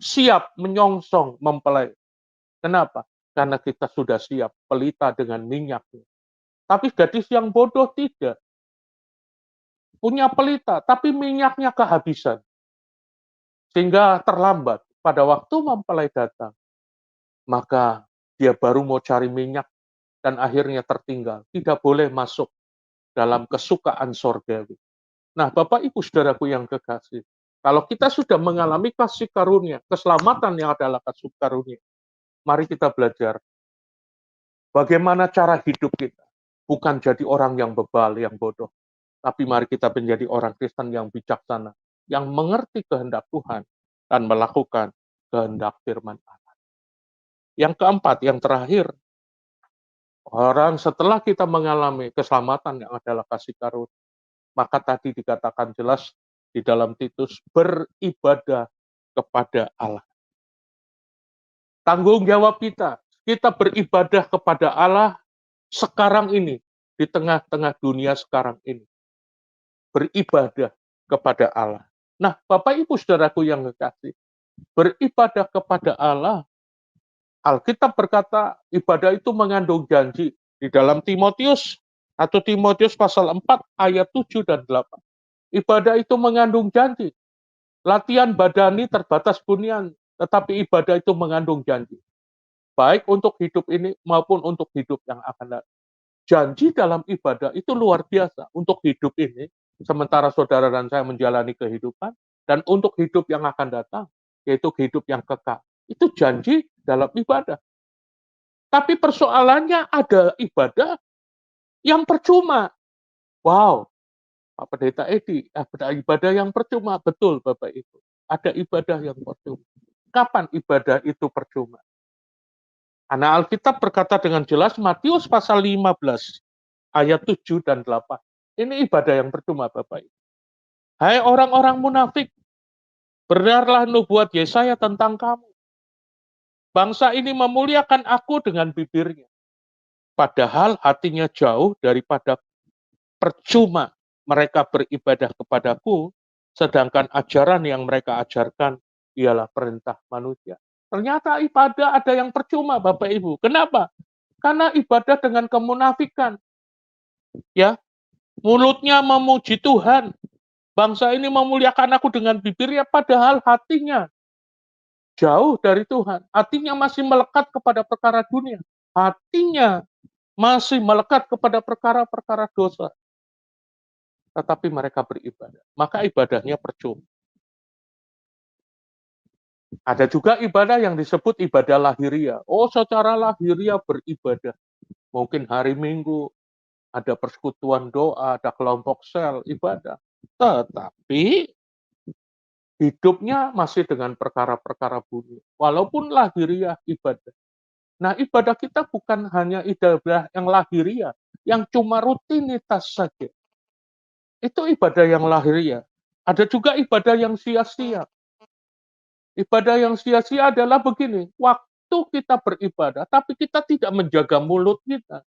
siap menyongsong mempelai. Kenapa? Karena kita sudah siap pelita dengan minyaknya. Tapi gadis yang bodoh tidak. Punya pelita, tapi minyaknya kehabisan. Sehingga terlambat. Pada waktu mempelai datang, maka dia baru mau cari minyak dan akhirnya tertinggal. Tidak boleh masuk dalam kesukaan sorgawi. Nah, Bapak Ibu Saudaraku yang kekasih, kalau kita sudah mengalami kasih karunia, keselamatan yang adalah kasih karunia, mari kita belajar bagaimana cara hidup kita. Bukan jadi orang yang bebal, yang bodoh. Tapi mari kita menjadi orang Kristen yang bijaksana, yang mengerti kehendak Tuhan, dan melakukan kehendak firman Allah. Yang keempat, yang terakhir, orang setelah kita mengalami keselamatan yang adalah kasih karunia, maka tadi dikatakan jelas di dalam Titus, beribadah kepada Allah. Tanggung jawab kita beribadah kepada Allah sekarang ini, di tengah-tengah dunia sekarang ini. Beribadah kepada Allah. Nah, Bapak Ibu Saudaraku yang kekasih, beribadah kepada Allah, Alkitab berkata ibadah itu mengandung janji. Di dalam Timotius pasal 4 ayat 7 dan 8. Ibadah itu mengandung janji. Latihan badani terbatas bunian, tetapi ibadah itu mengandung janji. Baik untuk hidup ini maupun untuk hidup yang akan datang. Janji dalam ibadah itu luar biasa untuk hidup ini, sementara saudara dan saya menjalani kehidupan, dan untuk hidup yang akan datang, yaitu hidup yang kekal. Itu janji dalam ibadah. Tapi persoalannya ada ibadah yang percuma. Wow, Pak Pendeta Edi, ada ibadah yang percuma. Betul, Bapak Ibu. Ada ibadah yang percuma. Kapan ibadah itu percuma? Karena Alkitab berkata dengan jelas, Matius pasal 15, ayat 7 dan 8. Ini ibadah yang percuma, Bapak Ibu. Hai orang-orang munafik, benarlah nubuat Yesaya tentang kamu. Bangsa ini memuliakan aku dengan bibirnya, padahal hatinya jauh daripada percuma mereka beribadah kepadaku, sedangkan ajaran yang mereka ajarkan ialah perintah manusia. Ternyata ibadah ada yang percuma, Bapak Ibu. Kenapa? Karena ibadah dengan kemunafikan. Ya, mulutnya memuji Tuhan. Bangsa ini memuliakan aku dengan bibirnya, padahal hatinya jauh dari Tuhan. Hatinya masih melekat kepada perkara dunia. Hatinya masih melekat kepada perkara-perkara dosa. Tetapi mereka beribadah. Maka ibadahnya percuma. Ada juga ibadah yang disebut ibadah lahiriah. Oh, secara lahiriah beribadah. Mungkin hari Minggu, ada persekutuan doa, ada kelompok sel, ibadah. Tetapi hidupnya masih dengan perkara-perkara dunia. Walaupun lahiriah ibadah. Nah, ibadah kita bukan hanya ibadah yang lahiriah, yang cuma rutinitas saja. Itu ibadah yang lahiriah. Ada juga ibadah yang sia-sia. Ibadah yang sia-sia adalah begini, waktu kita beribadah, tapi kita tidak menjaga mulut kita.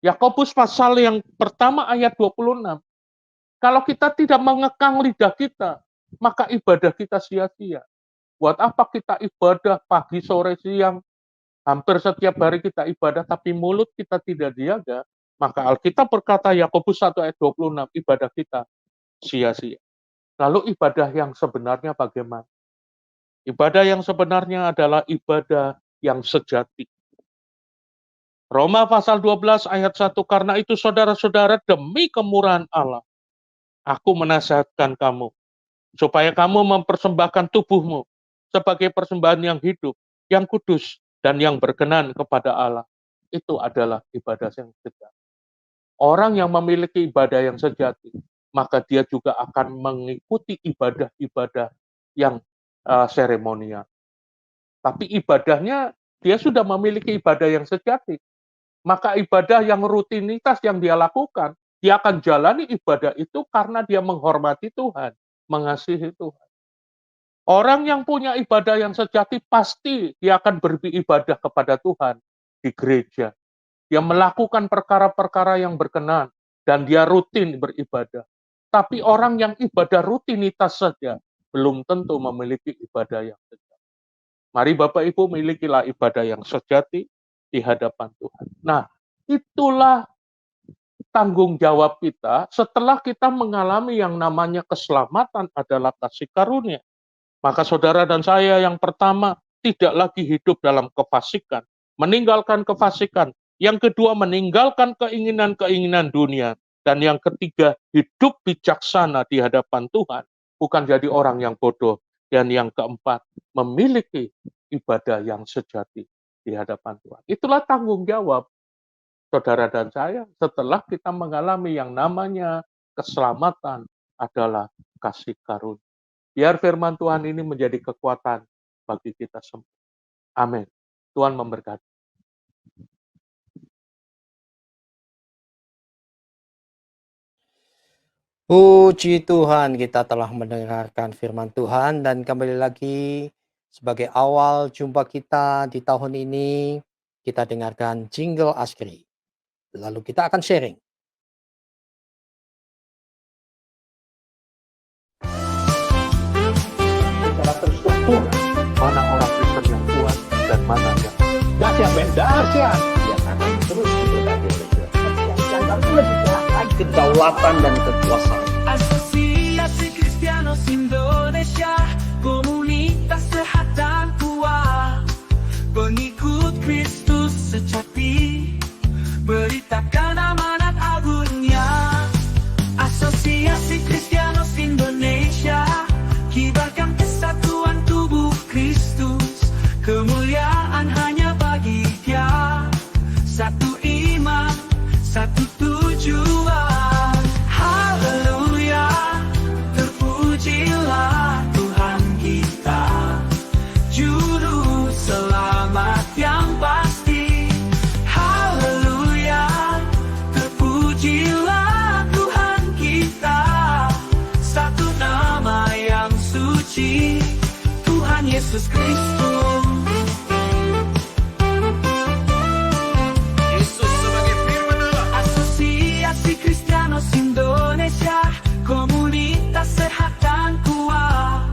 Yakobus pasal yang pertama ayat 26. Kalau kita tidak mengekang lidah kita, maka ibadah kita sia-sia. Buat apa kita ibadah pagi, sore, siang, hampir setiap hari kita ibadah, tapi mulut kita tidak dijaga, maka Alkitab berkata Yakobus 1 ayat 26, ibadah kita sia-sia. Lalu ibadah yang sebenarnya bagaimana? Ibadah yang sebenarnya adalah ibadah yang sejati. Roma pasal 12 ayat 1, karena itu saudara-saudara demi kemurahan Allah, aku menasihatkan kamu, supaya kamu mempersembahkan tubuhmu sebagai persembahan yang hidup, yang kudus, dan yang berkenan kepada Allah. Itu adalah ibadah yang sejati. Orang yang memiliki ibadah yang sejati, maka dia juga akan mengikuti ibadah-ibadah yang seremonial. Tapi ibadahnya, dia sudah memiliki ibadah yang sejati. Maka ibadah yang rutinitas yang dia lakukan, dia akan jalani ibadah itu karena dia menghormati Tuhan, mengasihi Tuhan. Orang yang punya ibadah yang sejati pasti dia akan beribadah kepada Tuhan di gereja. Dia melakukan perkara-perkara yang berkenan dan dia rutin beribadah. Tapi orang yang ibadah rutinitas saja belum tentu memiliki ibadah yang sejati. Mari Bapak Ibu milikilah ibadah yang sejati di hadapan Tuhan. Nah, itulah tanggung jawab kita setelah kita mengalami yang namanya keselamatan adalah kasih karunia. Maka saudara dan saya yang pertama tidak lagi hidup dalam kefasikan, meninggalkan kefasikan. Yang kedua meninggalkan keinginan-keinginan dunia. Dan yang ketiga hidup bijaksana di hadapan Tuhan. Bukan jadi orang yang bodoh. Dan yang keempat memiliki ibadah yang sejati di hadapan Tuhan. Itulah tanggung jawab saudara dan saya setelah kita mengalami yang namanya keselamatan adalah kasih karunia. Biar firman Tuhan ini menjadi kekuatan bagi kita semua. Amin. Tuhan memberkati. Puji Tuhan, kita telah mendengarkan firman Tuhan dan kembali lagi sebagai awal jumpa kita di tahun ini, kita dengarkan jingle Askri. Lalu kita akan sharing. Secara terstruktur, mana orang Kristen yang kuat dan mana yang Dahsyat, Ben. Dahsyat. Dia akan terus diberkati oleh Tuhan. Dan baru lebih jahat lagi. Kedaulatan dan kekuasaan. Asosiasi Kristianos Indonesia, komunitas sehat dan kuat, pengikut Kristus sejati, beritakan amanat agungnya. Asosiasi Kristianos Indonesia, kibarkan kesatuan tubuh Kristus, kemuliaan hanya bagi Dia, satu iman, satu tujuan. Haleluya, terpujilah Tuhan kita, juru selamat yang pasti. Haleluya, terpujilah Tuhan kita, satu nama yang suci, Tuhan Yesus Kristus. Yesus sebagai firman Allah. Asosiasi Kristianos Indonesia, komunitas sehat dan kuat,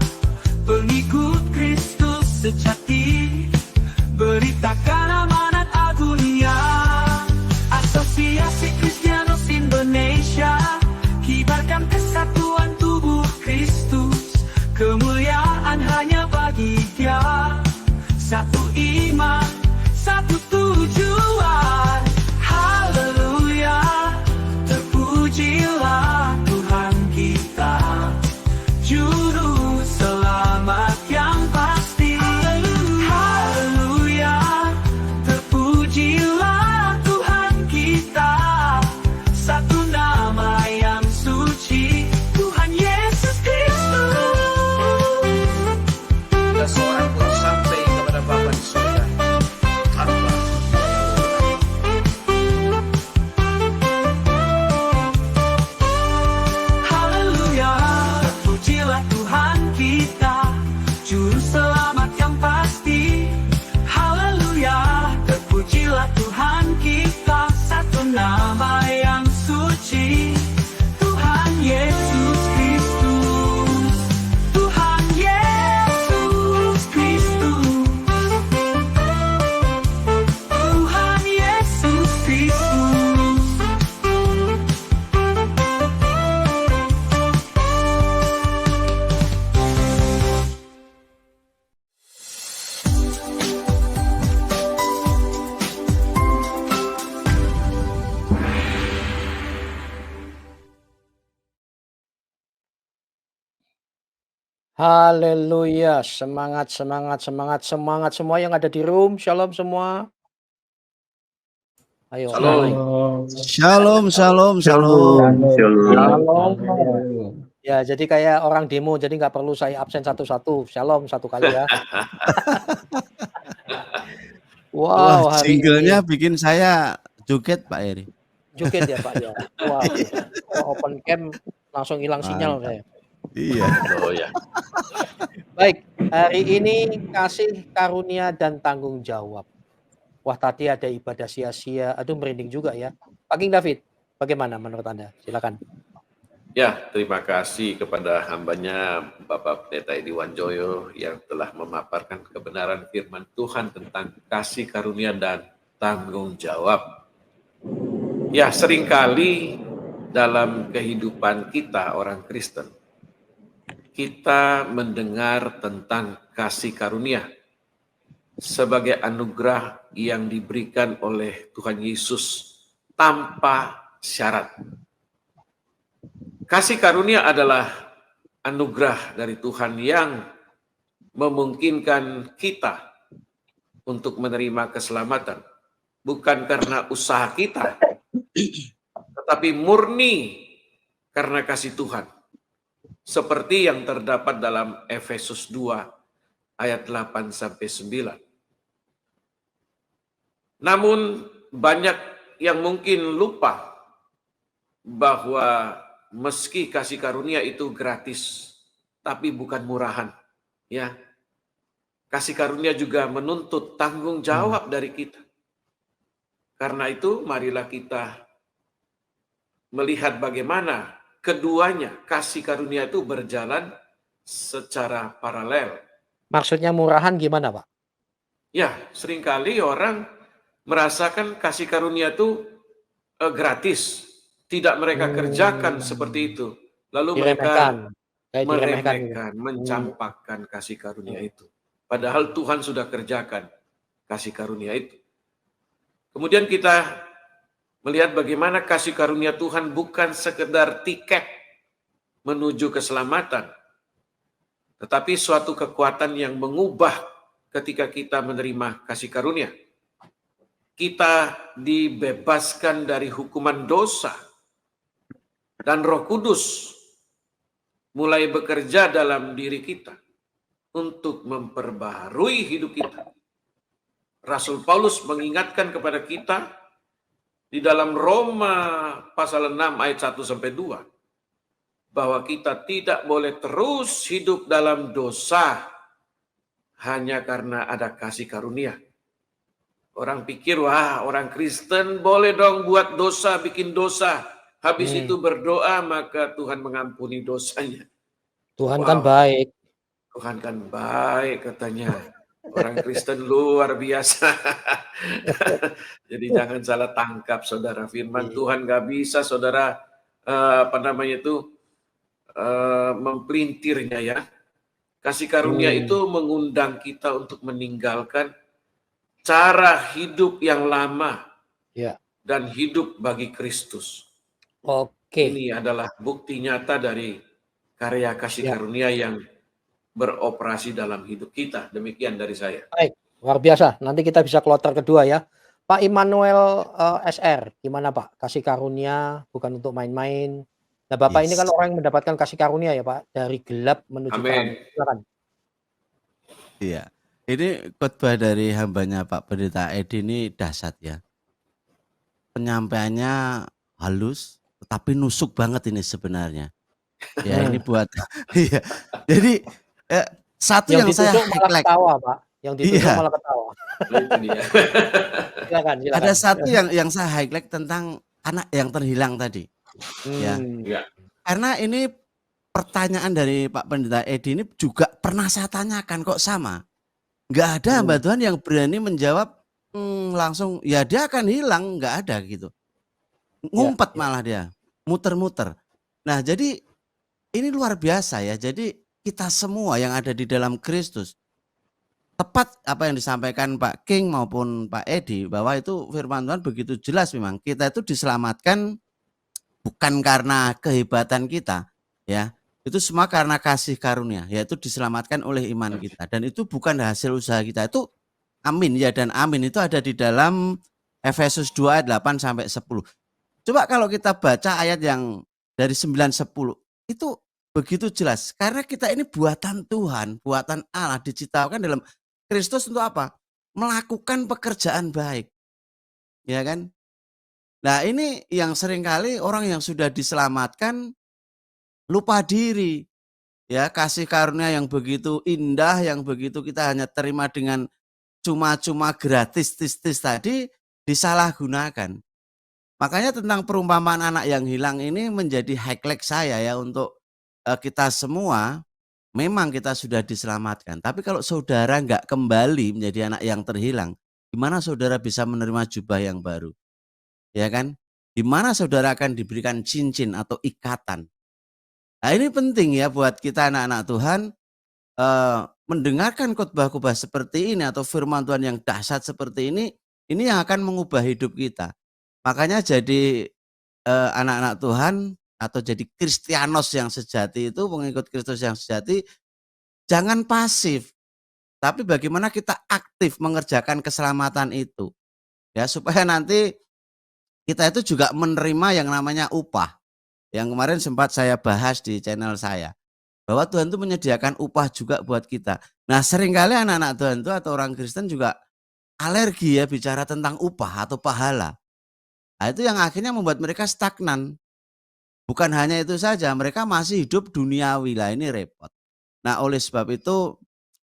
pengikut Kristus sejati, beritakan amanat agungnya. Asosiasi Kristianos Indonesia, kibarkan kesatuan tubuh Kristus, kemuliaan hanya bagi Dia, satu iman, satu tujuan. Haleluya, terpujilah Tuhan kita, juru selamat yang pasti. Haleluya, terpujilah Tuhan kita, satu nama yang suci, Tuhan Yesus Kristus. Tidak seorang pun sampai kepada Bapa di surga tanpa Haleluya, terpujilah Tuhan kita, juru selamat yang pasti. Haleluya, terpujilah Tuhan kita, satu nama yang suci, Tuhan Yesus Kristus. Tuhan Yesus Kristus. Tuhan Yesus Kristus. Haleluya, semangat, semangat, semangat, semangat semua yang ada di room. Shalom semua. Ayo. Shalom. Shalom, shalom, shalom. Ya, jadi kayak orang demo, jadi nggak perlu saya absen satu-satu. Shalom satu kali ya. Wow, Wah, hari singlenya ini bikin saya joget Pak Eri. joget ya Pak ya. Wow, open cam langsung hilang sinyal saya. Iya. Oh ya. Baik, hari ini kasih karunia dan tanggung jawab. Wah, tadi ada ibadah sia-sia. Aduh, merinding juga ya. Pak King David, bagaimana menurut Anda? Silakan. Ya, terima kasih kepada hambanya Bapak Pendeta Edi Wanjoyo yang telah memaparkan kebenaran firman Tuhan tentang kasih karunia dan tanggung jawab. Ya, seringkali dalam kehidupan kita orang Kristen, kita mendengar tentang kasih karunia sebagai anugerah yang diberikan oleh Tuhan Yesus tanpa syarat. Kasih karunia adalah anugerah dari Tuhan yang memungkinkan kita untuk menerima keselamatan. Bukan karena usaha kita, tetapi murni karena kasih Tuhan. Seperti yang terdapat dalam Efesus 2 ayat 8-9. Namun banyak yang mungkin lupa bahwa meski kasih karunia itu gratis, tapi bukan murahan. Ya, kasih karunia juga menuntut tanggung jawab dari kita. Karena itu, marilah kita melihat bagaimana keduanya kasih karunia itu berjalan secara paralel. Maksudnya murahan gimana, Pak? Ya, seringkali orang merasakan kasih karunia itu gratis, tidak mereka kerjakan seperti itu. Lalu mereka meremehkan, mencampakkan kasih karunia itu. Padahal Tuhan sudah kerjakan kasih karunia itu. Kemudian kita melihat bagaimana kasih karunia Tuhan bukan sekedar tiket menuju keselamatan, tetapi suatu kekuatan yang mengubah ketika kita menerima kasih karunia. Kita dibebaskan dari hukuman dosa, dan Roh Kudus mulai bekerja dalam diri kita untuk memperbaharui hidup kita. Rasul Paulus mengingatkan kepada kita di dalam Roma pasal 6 ayat 1-2 bahwa kita tidak boleh terus hidup dalam dosa hanya karena ada kasih karunia. Orang pikir, wah, orang Kristen boleh dong buat dosa, bikin dosa. Habis itu berdoa, maka Tuhan mengampuni dosanya. Tuhan kan baik. Tuhan kan baik, katanya. Orang Kristen luar biasa. Jadi jangan salah tangkap, saudara. Firman Tuhan gak bisa, saudara, mempelintirnya ya. Kasih karunia itu mengundang kita untuk meninggalkan cara hidup yang lama dan hidup bagi Kristus. Ini adalah bukti nyata dari karya kasih karunia yang beroperasi dalam hidup kita. Demikian dari saya. Baik, luar biasa. Nanti kita bisa kloter kedua ya. Pak Immanuel SR, gimana Pak? Kasih karunia bukan untuk main-main. Nah Bapak ini kan orang yang mendapatkan kasih karunia ya Pak, dari gelap menuju terang. Silakan. Iya. Ini khotbah dari hambanya Pak Pendeta Edi ini dahsyat ya. Penyampaiannya halus, tetapi nusuk banget ini sebenarnya. Ya ini buat, iya. Jadi satu yang saya highlight, ketawa, Pak. Yang ditutup malah ketawa. Silakan. Ada satu yang saya highlight tentang anak yang terhilang tadi. Ya. Karena ini pertanyaan dari Pak Pendeta Edi ini juga pernah saya tanyakan, kok sama. Nggak ada hamba Tuhan yang berani menjawab langsung, ya dia akan hilang, nggak ada gitu. Ngumpet malah dia, muter-muter. Nah jadi ini luar biasa ya, jadi kita semua yang ada di dalam Kristus, tepat apa yang disampaikan Pak King maupun Pak Edi, bahwa itu firman Tuhan begitu jelas memang, kita itu diselamatkan bukan karena kehebatan kita ya. Itu semua karena kasih karunia, yaitu diselamatkan oleh iman kita. Dan itu bukan hasil usaha kita. Itu amin ya, dan amin itu ada di dalam Efesus 2 ayat 8-10. Coba kalau kita baca ayat yang dari 9-10, itu begitu jelas. Karena kita ini buatan Tuhan, buatan Allah, diciptakan dalam Kristus untuk apa? Melakukan pekerjaan baik. Ya kan? Nah ini yang seringkali orang yang sudah diselamatkan lupa diri, ya, kasih karunia yang begitu indah, yang begitu kita hanya terima dengan cuma-cuma gratis tis-tis tadi disalahgunakan. Makanya tentang perumpamaan anak yang hilang ini menjadi highlight saya ya untuk kita semua. Memang kita sudah diselamatkan, tapi kalau saudara nggak kembali menjadi anak yang terhilang, gimana saudara bisa menerima jubah yang baru, ya kan? Di mana saudara akan diberikan cincin atau ikatan. Nah ini penting ya buat kita anak-anak Tuhan, mendengarkan khotbah-khotbah seperti ini atau firman Tuhan yang dahsyat seperti ini yang akan mengubah hidup kita. Makanya jadi anak-anak Tuhan atau jadi Kristianos yang sejati itu, pengikut Kristus yang sejati, jangan pasif, tapi bagaimana kita aktif mengerjakan keselamatan itu, ya, supaya nanti kita itu juga menerima yang namanya upah. Yang kemarin sempat saya bahas di channel saya, bahwa Tuhan itu menyediakan upah juga buat kita. Nah seringkali anak-anak Tuhan itu atau orang Kristen juga alergi ya bicara tentang upah atau pahala. Nah itu yang akhirnya membuat mereka stagnan. bukan hanya itu saja, mereka masih hidup duniawi lah, ini repot. Nah, oleh sebab itu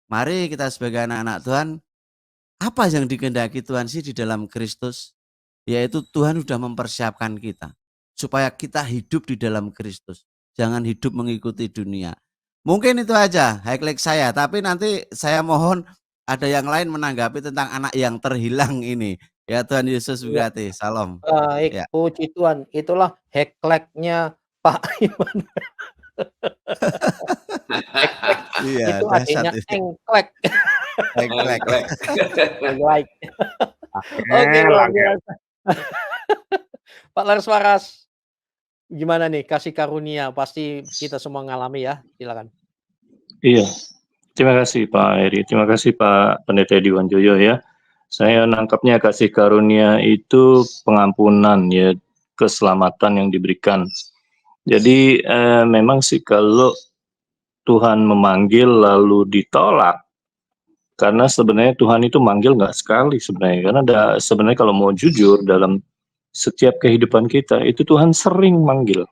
mari kita sebagai anak-anak Tuhan, apa yang dikehendaki Tuhan sih di dalam Kristus? Yaitu Tuhan sudah mempersiapkan kita supaya kita hidup di dalam Kristus. Jangan hidup mengikuti dunia. Mungkin itu aja highlight saya, tapi nanti saya mohon ada yang lain menanggapi tentang anak yang terhilang ini. Ya, Tuhan Yesus berkati. Salam. Baik, Ya. puji Tuhan. Itulah highlight-nya Pak Iman. Iya, Itu adanya engklek. Engklek. Engklek. Oke, luar biasa. Pak Larswaras, gimana nih kasih karunia? Pasti kita semua ngalami ya. Silakan. Iya, terima kasih Pak Heri, terima kasih Pak Pendeta Edi Wanjoyo ya. Saya nangkapnya kasih karunia itu pengampunan ya, keselamatan yang diberikan. Jadi memang sih kalau Tuhan memanggil lalu ditolak, karena sebenarnya Tuhan itu manggil nggak sekali sebenarnya, karena sebenarnya kalau mau jujur dalam setiap kehidupan kita itu Tuhan sering manggil,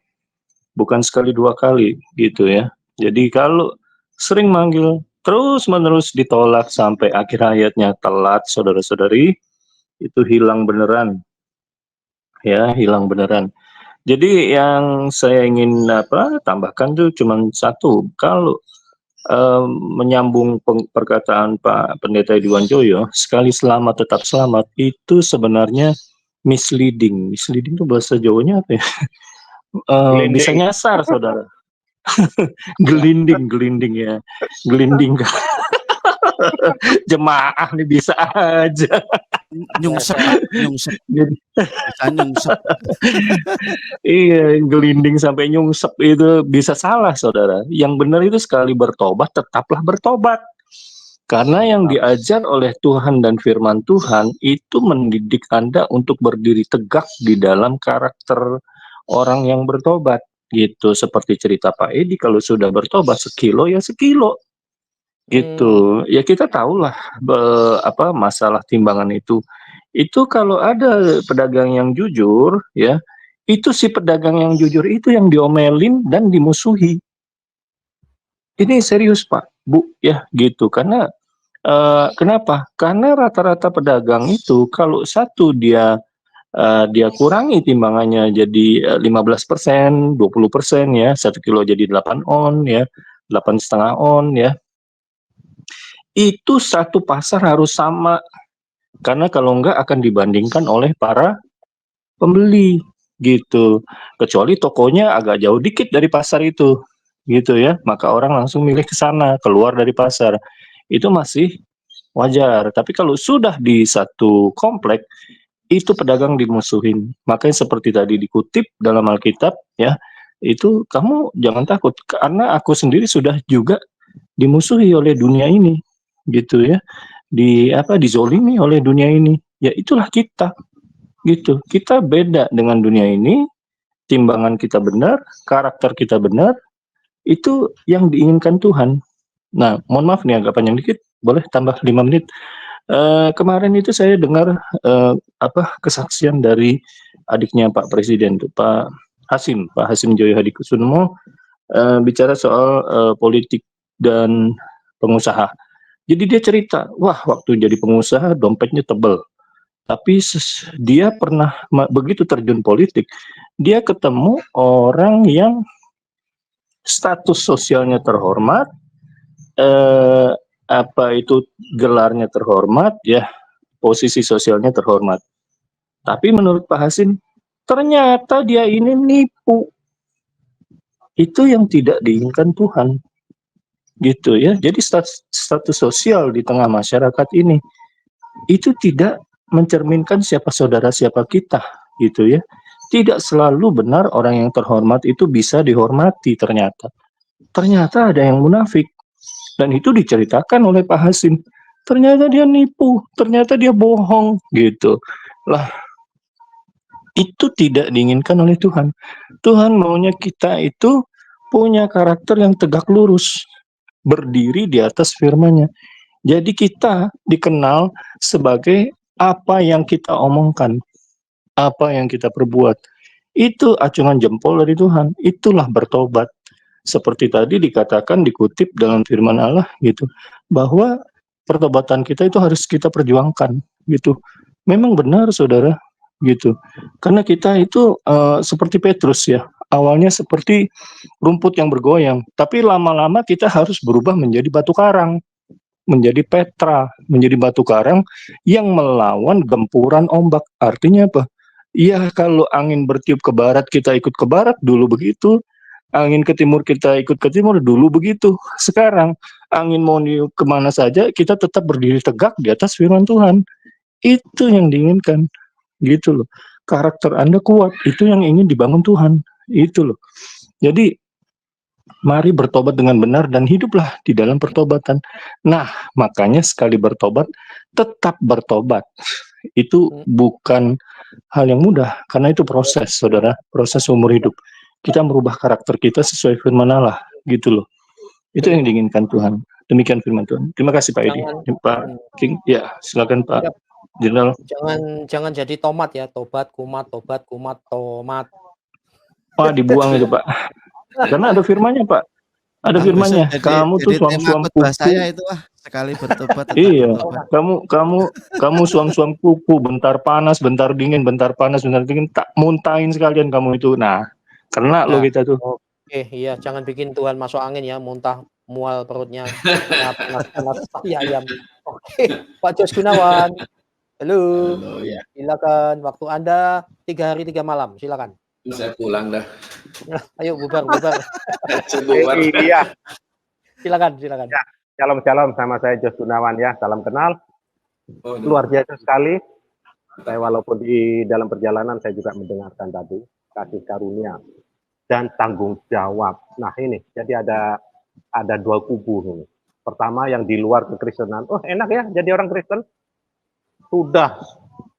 bukan sekali dua kali gitu ya. Jadi kalau sering manggil terus menerus ditolak sampai akhir hayatnya telat, saudara-saudari, itu hilang beneran ya, hilang beneran. Jadi yang saya ingin tambahkan tuh cuma satu, kalau menyambung perkataan Pak Pendeta Edi Wanjoyo, sekali selamat tetap selamat, itu sebenarnya misleading. Misleading itu bahasa Jawanya apa ya? Bisa nyasar, saudara. gelinding ya, gelinding. Jemaah nih bisa aja. Nyungsep. Bisa nyungsep. Iya, gelinding sampai nyungsep itu bisa salah, saudara. Yang benar itu sekali bertobat, tetaplah bertobat. Karena yang diajar oleh Tuhan dan firman Tuhan itu mendidik Anda untuk berdiri tegak di dalam karakter orang yang bertobat. Gitu, seperti cerita Pak Edi, kalau sudah bertobat sekilo ya sekilo. Gitu. Ya kita tahulah masalah timbangan itu. Itu kalau ada pedagang yang jujur ya, itu si pedagang yang jujur itu yang diomelin dan dimusuhi. Ini serius Pak, Bu, ya gitu. Karena kenapa? Karena rata-rata pedagang itu kalau satu dia kurangi timbangannya jadi 15%, 20% ya, 1 kilo jadi 8 on ya, 8,5 on ya. Itu satu pasar harus sama, karena kalau enggak akan dibandingkan oleh para pembeli gitu. Kecuali tokonya agak jauh dikit dari pasar itu, gitu ya. Maka orang langsung milih ke sana, keluar dari pasar. Itu masih wajar. Tapi kalau sudah di satu komplek, itu pedagang dimusuhin. Makanya seperti tadi dikutip dalam Alkitab ya, itu kamu jangan takut karena aku sendiri sudah juga dimusuhi oleh dunia ini, gitu ya. Dizolimi oleh dunia ini. Ya itulah kita. Gitu. Kita beda dengan dunia ini, timbangan kita benar, karakter kita benar, itu yang diinginkan Tuhan. Nah, mohon maaf nih agak panjang dikit, boleh tambah 5 menit. Kemarin itu saya dengar kesaksian dari adiknya Pak Presiden, Pak Hasim Joyo Hadikusumo, bicara soal politik dan pengusaha. Jadi dia cerita, wah waktu jadi pengusaha dompetnya tebel, tapi dia pernah begitu terjun politik, dia ketemu orang yang status sosialnya terhormat, gelarnya terhormat ya, posisi sosialnya terhormat. Tapi menurut Pak Hasim, ternyata dia ini nipu. Itu yang tidak diinginkan Tuhan. Gitu ya. Jadi status sosial di tengah masyarakat ini itu tidak mencerminkan siapa saudara, siapa kita, gitu ya. Tidak selalu benar orang yang terhormat itu bisa dihormati ternyata. Ternyata ada yang munafik. Dan itu diceritakan oleh Pak Hasim. Ternyata dia nipu, ternyata dia bohong, gitu. Lah, itu tidak diinginkan oleh Tuhan. Tuhan maunya kita itu punya karakter yang tegak lurus, berdiri di atas firman-Nya. Jadi kita dikenal sebagai apa yang kita omongkan, apa yang kita perbuat. itu acungan jempol dari Tuhan. Itulah bertobat. Seperti tadi dikatakan, dikutip dalam firman Allah gitu, bahwa pertobatan kita itu harus kita perjuangkan gitu. Memang benar saudara gitu. Karena kita itu seperti Petrus ya, awalnya seperti rumput yang bergoyang, tapi lama-lama kita harus berubah menjadi batu karang, menjadi Petra, menjadi batu karang yang melawan gempuran ombak. Artinya apa? Iya, kalau angin bertiup ke barat, kita ikut ke barat dulu begitu. Angin ke timur, kita ikut ke timur dulu begitu. Sekarang angin mau niup kemana saja, kita tetap berdiri tegak di atas firman Tuhan. Itu yang diinginkan, gitu loh. Karakter Anda kuat, itu yang ingin dibangun Tuhan, itu loh. Jadi mari bertobat dengan benar dan hiduplah di dalam pertobatan. Nah, makanya sekali bertobat, tetap bertobat. Itu bukan hal yang mudah, karena itu proses, saudara, proses umur hidup. Kita merubah karakter kita sesuai firman Allah, gitu loh. Itu yang diinginkan Tuhan. Demikian firman Tuhan. Terima kasih Pak Edi. Pak King, ya silakan Pak Jenderal. Jangan jadi tomat ya, tobat, kumat, tomat. Pak dibuang itu Pak. Karena ada firmannya Pak. Ada firmannya. Kamu tuh suam-suam kuku. Saya itu sekali bertobat. Iya. Kamu suam-suam kuku. Bentar panas, bentar dingin, bentar panas, bentar dingin. Tak muntahin sekalian kamu itu. Nah, kena lo kita tuh. Oke, iya, jangan bikin Tuhan masuk angin ya, muntah mual perutnya, panas ayam. Oke, Pak Jos Gunawan. Halo. Ya. Silakan, waktu Anda 3 hari 3 malam, silakan. Saya pulang dah. Ayo bubar. Iya. Silakan. Ya, shalom sama saya Jos Gunawan ya, salam kenal. Luar biasa sekali. Saya walaupun di dalam perjalanan saya juga mendengarkan tadi kasih karunia dan tanggung jawab. Nah ini, jadi ada dua kubu ini. Pertama yang di luar kekristenan, oh enak ya jadi orang Kristen, sudah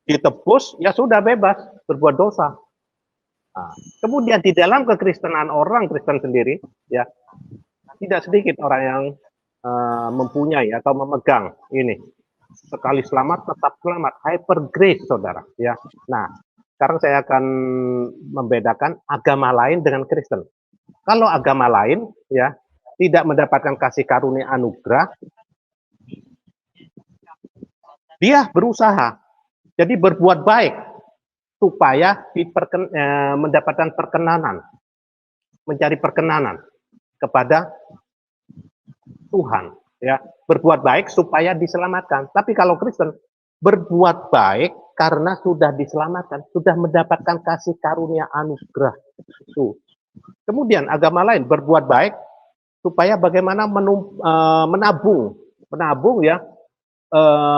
ditebus ya sudah bebas berbuat dosa. Nah, kemudian di dalam kekristenan orang Kristen sendiri ya tidak sedikit orang yang mempunyai atau memegang ini sekali selamat tetap selamat, hyper grace saudara ya. Nah sekarang saya akan membedakan agama lain dengan Kristen. Kalau agama lain ya tidak mendapatkan kasih karunia anugerah, dia berusaha jadi berbuat baik supaya mendapatkan perkenanan, mencari perkenanan kepada Tuhan ya, berbuat baik supaya diselamatkan. Tapi kalau Kristen berbuat baik karena sudah diselamatkan, sudah mendapatkan kasih karunia anugerah. Kemudian agama lain berbuat baik supaya bagaimana menabung ya,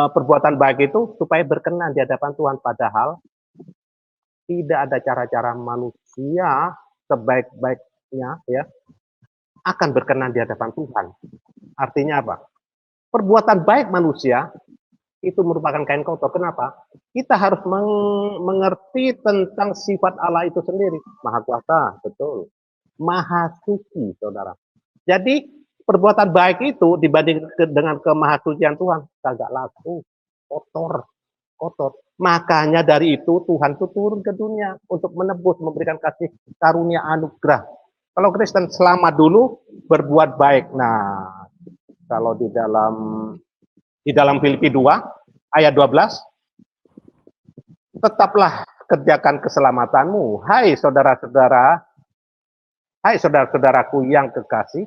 perbuatan baik itu supaya berkenan di hadapan Tuhan. Padahal tidak ada cara-cara manusia sebaik-baiknya ya akan berkenan di hadapan Tuhan. Artinya apa? Perbuatan baik manusia itu merupakan kain kotor. Kenapa? Kita harus mengerti tentang sifat Allah itu sendiri. Maha kuasa, betul. Maha suci, saudara. Jadi perbuatan baik itu dibanding dengan kemahasucian Tuhan, agak laku, kotor. Makanya dari itu Tuhan itu turun ke dunia untuk menebus, memberikan kasih karunia anugerah. Kalau Kristen selamat dulu, berbuat baik. Nah, kalau di dalam Filipi 2 ayat 12, tetaplah kerjakan keselamatanmu, hai saudara-saudaraku yang kekasih,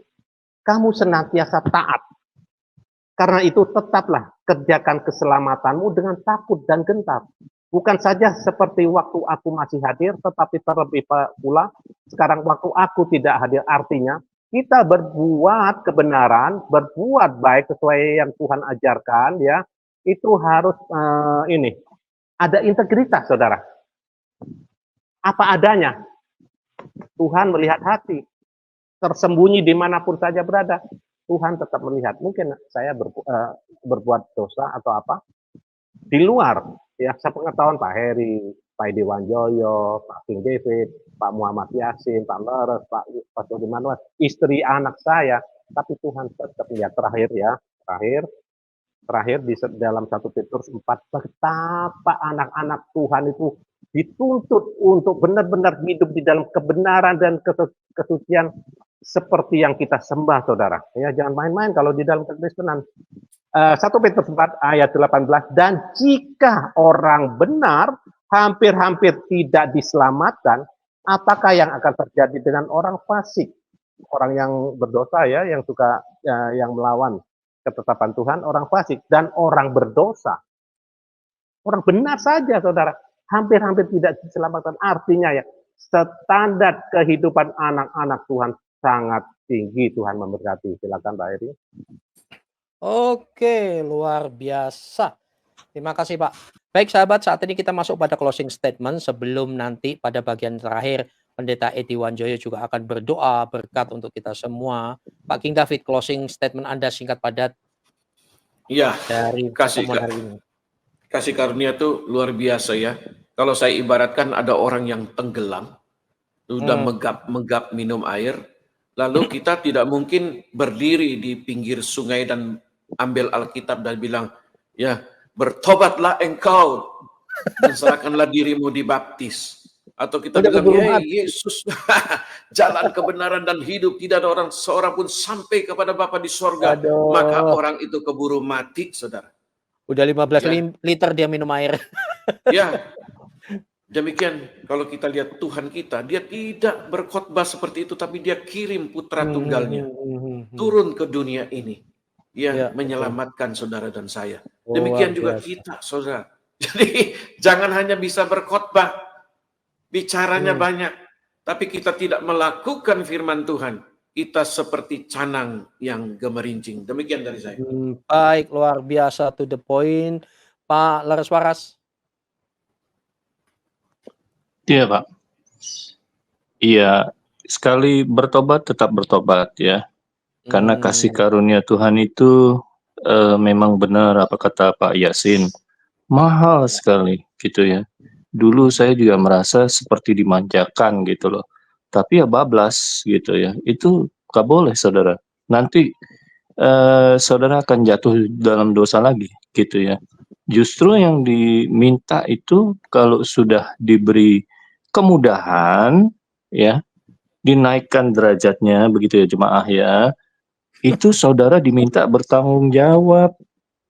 kamu senantiasa taat. Karena itu tetaplah kerjakan keselamatanmu dengan takut dan gentar. Bukan saja seperti waktu aku masih hadir, tetapi terlebih pula sekarang waktu aku tidak hadir. Artinya kita berbuat kebenaran, berbuat baik sesuai yang Tuhan ajarkan ya, itu harus ada integritas, saudara. Apa adanya. Tuhan melihat hati, tersembunyi dimanapun saja berada, Tuhan tetap melihat. Mungkin saya berbuat dosa atau apa di luar ya, sepengetahuan Pak Heri, Pak Edi Wanjoyo, Pak King David, Pak Muhammad Yasin, Pak Leres, Pak Jody Manuel, istri anak saya, tapi Tuhan tetap melihat. Terakhir di dalam 1 Petrus 4, betapa anak-anak Tuhan itu dituntut untuk benar-benar hidup di dalam kebenaran dan kesucian seperti yang kita sembah, saudara. Ya, jangan main-main kalau di dalam kekristenan. 1 Petrus 4 ayat 18, dan jika orang benar hampir-hampir tidak diselamatkan, apakah yang akan terjadi dengan orang fasik? Orang yang berdosa ya, yang suka yang melawan ketetapan Tuhan, orang fasik dan orang berdosa. Orang benar saja, saudara, hampir-hampir tidak diselamatkan. Artinya ya, standar kehidupan anak-anak Tuhan sangat tinggi. Tuhan memberkati. Silakan Pak Eri. Oke, luar biasa. Terima kasih Pak. Baik sahabat, saat ini kita masuk pada closing statement sebelum nanti pada bagian terakhir Pendeta Edi Wanjoyo juga akan berdoa berkat untuk kita semua. Pak King David, closing statement Anda singkat padat. Iya, dari pertemuan hari ini. Kasih karunia itu luar biasa ya. Kalau saya ibaratkan ada orang yang tenggelam, sudah megap minum air, lalu kita tidak mungkin berdiri di pinggir sungai dan ambil Alkitab dan bilang, ya bertobatlah engkau dan serahkanlah dirimu dibaptis. Atau kita bilang, ya Yesus, jalan kebenaran dan hidup, tidak ada seorang pun sampai kepada Bapa di sorga. Maka orang itu keburu mati, saudara. Udah 15 liter dia minum air. Ya, demikian kalau kita lihat Tuhan kita, dia tidak berkhotbah seperti itu, tapi dia kirim putra tunggalnya turun ke dunia ini. Ya, menyelamatkan saudara dan saya. Demikian juga kita, saudara. Jadi jangan hanya bisa berkhotbah, bicaranya banyak, tapi kita tidak melakukan firman Tuhan. Kita seperti canang yang gemerincing. Demikian dari saya. Baik, luar biasa, to the point. Pak Laras Waras. Iya Pak. Iya, sekali bertobat tetap bertobat ya. Karena kasih karunia Tuhan itu memang benar apa kata Pak Yasin. Mahal sekali gitu ya. Dulu saya juga merasa seperti dimanjakan gitu loh. Tapi ya bablas gitu ya. Itu gak boleh saudara. Nanti saudara akan jatuh dalam dosa lagi gitu ya. Justru yang diminta itu kalau sudah diberi kemudahan ya, dinaikkan derajatnya begitu ya jemaah ya. Itu saudara diminta bertanggung jawab.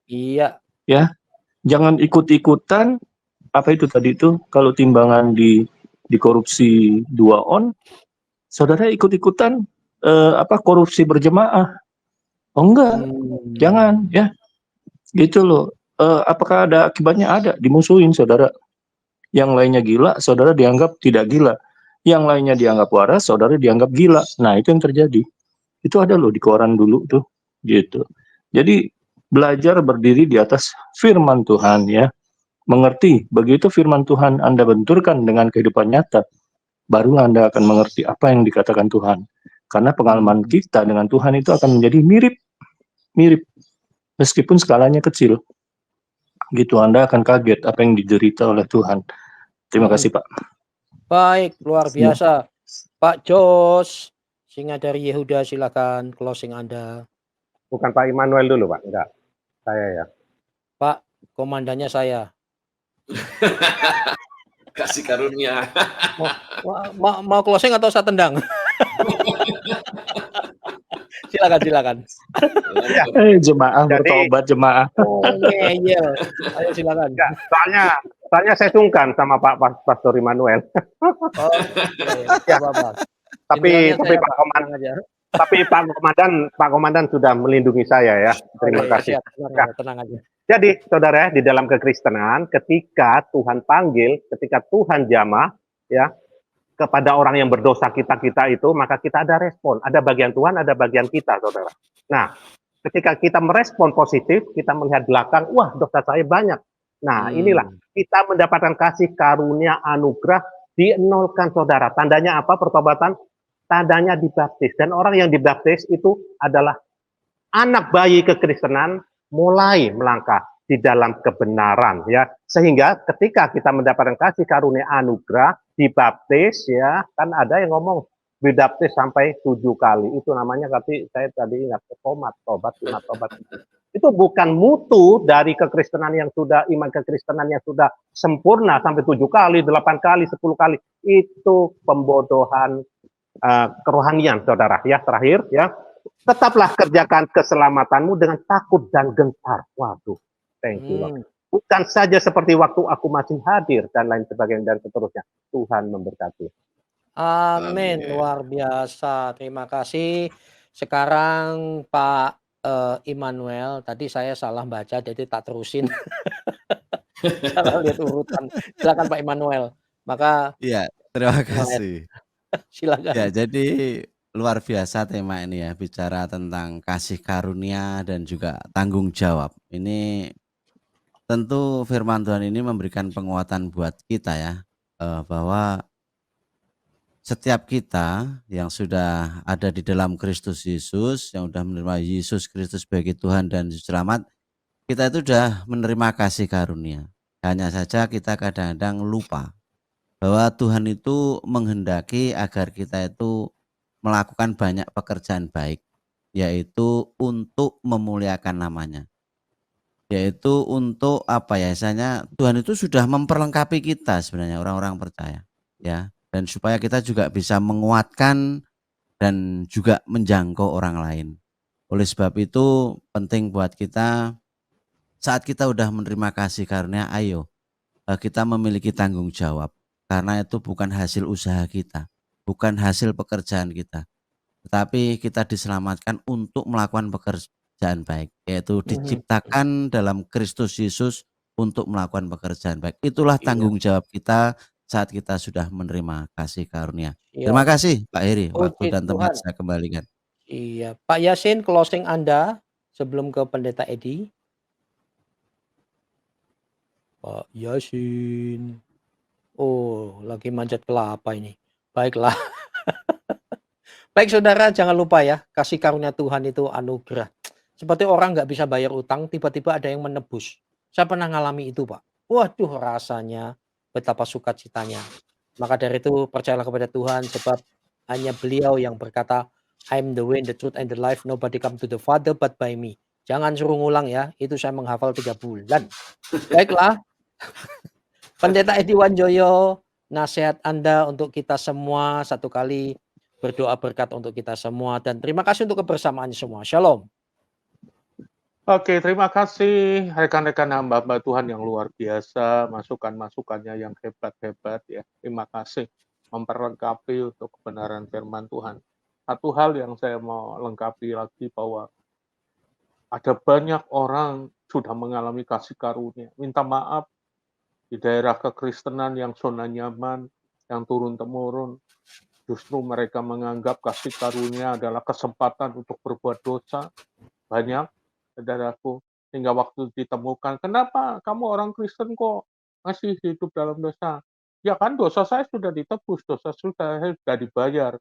Iya. Ya. Jangan ikut-ikutan apa itu tadi itu kalau timbangan di korupsi 2 on, saudara ikut-ikutan korupsi berjemaah. Oh enggak, jangan ya. Gitu loh. Apakah ada akibatnya? Ada, dimusuhin saudara. Yang lainnya gila, saudara dianggap tidak gila. Yang lainnya dianggap waras, saudara dianggap gila. Nah, itu yang terjadi. Itu ada loh di koran dulu tuh. Gitu. Jadi belajar berdiri di atas firman Tuhan ya. Mengerti, begitu firman Tuhan Anda benturkan dengan kehidupan nyata, baru Anda akan mengerti apa yang dikatakan Tuhan. Karena pengalaman kita dengan Tuhan itu akan menjadi mirip. Meskipun skalanya kecil. Gitu, Anda akan kaget apa yang diderita oleh Tuhan. Terima kasih Pak. Baik, luar biasa. Pak Jos, singa dari Yehuda, silakan closing Anda. Bukan Pak Immanuel dulu Pak, enggak. Saya ya. Pak, komandannya saya. Kasih karunia. Mau closing atau saya tendang? Silakan. Jemaah bertobat jemaah. Iya. Ayo silakan. Enggak, soalnya saya sungkan sama Pak Pastor Immanuel. Ya, tapi Pak Komandan sudah melindungi saya ya. Terima kasih. Tenang aja. Jadi saudara, di dalam kekristenan ketika Tuhan panggil, ketika Tuhan jamah ya kepada orang yang berdosa kita itu, maka kita ada respon, ada bagian Tuhan, ada bagian kita, saudara. Nah, ketika kita merespon positif, kita melihat belakang, wah dosa saya banyak. Nah, inilah kita mendapatkan kasih karunia anugerah dienolkan, saudara. Tandanya apa pertobatan? Tandanya dibaptis. Dan orang yang dibaptis itu adalah anak bayi kekristenan mulai melangkah di dalam kebenaran ya, sehingga ketika kita mendapatkan kasih karunia anugerah dibaptis ya, kan ada yang ngomong dibaptis sampai 7 kali. Itu namanya, tapi saya tadi ingat tobat. Itu bukan mutu dari kekristenan yang sudah, iman kekristenan yang sudah sempurna sampai 7 kali, 8 kali, 10 kali. Itu pembodohan kerohanian, saudara. Ya, terakhir ya. Tetaplah kerjakan keselamatanmu dengan takut dan gentar. Waduh, thank you Lord. Bukan saja seperti waktu aku masih hadir dan lain sebagainya dan seterusnya. Tuhan memberkati. Amin, luar biasa. Terima kasih. Sekarang Pak Immanuel, tadi saya salah baca, jadi tak terusin. Salah lihat urutan. Silakan Pak Immanuel. Maka Iya, terima kasih. silakan. Ya, jadi luar biasa tema ini ya, bicara tentang kasih karunia dan juga tanggung jawab. Ini tentu firman Tuhan ini memberikan penguatan buat kita ya, bahwa setiap kita yang sudah ada di dalam Kristus Yesus, yang sudah menerima Yesus Kristus sebagai Tuhan dan Juru Selamat, kita itu sudah menerima kasih karunia. Hanya saja kita kadang-kadang lupa bahwa Tuhan itu menghendaki agar kita itu melakukan banyak pekerjaan baik, yaitu untuk memuliakan namanya. Yaitu untuk apa ya, misalnya Tuhan itu sudah memperlengkapi kita sebenarnya, orang-orang percaya ya, dan supaya kita juga bisa menguatkan dan juga menjangkau orang lain. Oleh sebab itu penting buat kita saat kita udah menerima kasih karunia, ayo kita memiliki tanggung jawab, karena itu bukan hasil usaha kita, bukan hasil pekerjaan kita, tetapi kita diselamatkan untuk melakukan pekerjaan baik, yaitu diciptakan dalam Kristus Yesus untuk melakukan pekerjaan baik. Itulah tanggung jawab kita saat kita sudah menerima kasih karunia. Terima kasih Pak Heri, waktu dan tempat saya kembalikan. Iya, Pak Yasin, closing Anda sebelum ke Pendeta Edi. Pak Yasin. Oh, lagi manjat kelapa ini. Baiklah. Baik saudara, jangan lupa ya, kasih karunia Tuhan itu anugerah. Seperti orang nggak bisa bayar utang, tiba-tiba ada yang menebus. Saya pernah ngalami itu Pak. Waduh, rasanya betapa sukacitanya. Maka dari itu percayalah kepada Tuhan, sebab hanya Beliau yang berkata, I'm the way, the truth, and the life. Nobody come to the Father but by me. Jangan suruh ngulang ya, itu saya menghafal 3 bulan. Baiklah. Pendeta Edi Wanjoyo, nasihat Anda untuk kita semua, satu kali berdoa berkat untuk kita semua, dan terima kasih untuk kebersamaan semua. Shalom. Oke, terima kasih rekan-rekan hamba-hamba Tuhan yang luar biasa, masukan-masukannya yang hebat-hebat ya. Terima kasih memperlengkapi untuk kebenaran firman Tuhan. Satu hal yang saya mau lengkapi lagi, bahwa ada banyak orang sudah mengalami kasih karunia. Minta maaf di daerah kekristenan yang zona nyaman, yang turun-temurun, justru mereka menganggap kasih karunia adalah kesempatan untuk berbuat dosa. Banyak saudaraku, hingga waktu ditemukan, kenapa kamu orang Kristen kok masih hidup dalam dosa? Ya kan dosa saya sudah ditebus, dosa sudah dibayar.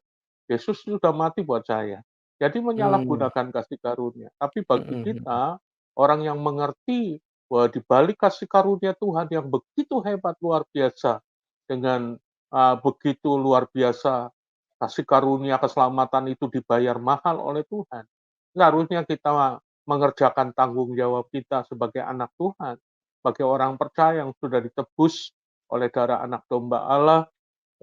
Yesus sudah mati buat saya. Jadi menyalahgunakan kasih karunia. Tapi bagi kita, orang yang mengerti bahwa di balik kasih karunia Tuhan yang begitu hebat, luar biasa, dengan begitu luar biasa, kasih karunia keselamatan itu dibayar mahal oleh Tuhan. Seharusnya kita mengerjakan tanggung jawab kita sebagai anak Tuhan, sebagai orang percaya yang sudah ditebus oleh darah anak domba Allah,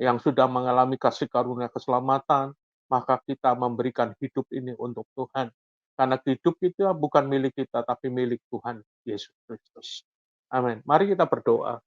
yang sudah mengalami kasih karunia keselamatan, maka kita memberikan hidup ini untuk Tuhan. Karena hidup itu bukan milik kita, tapi milik Tuhan Yesus Kristus. Amin. Mari kita berdoa.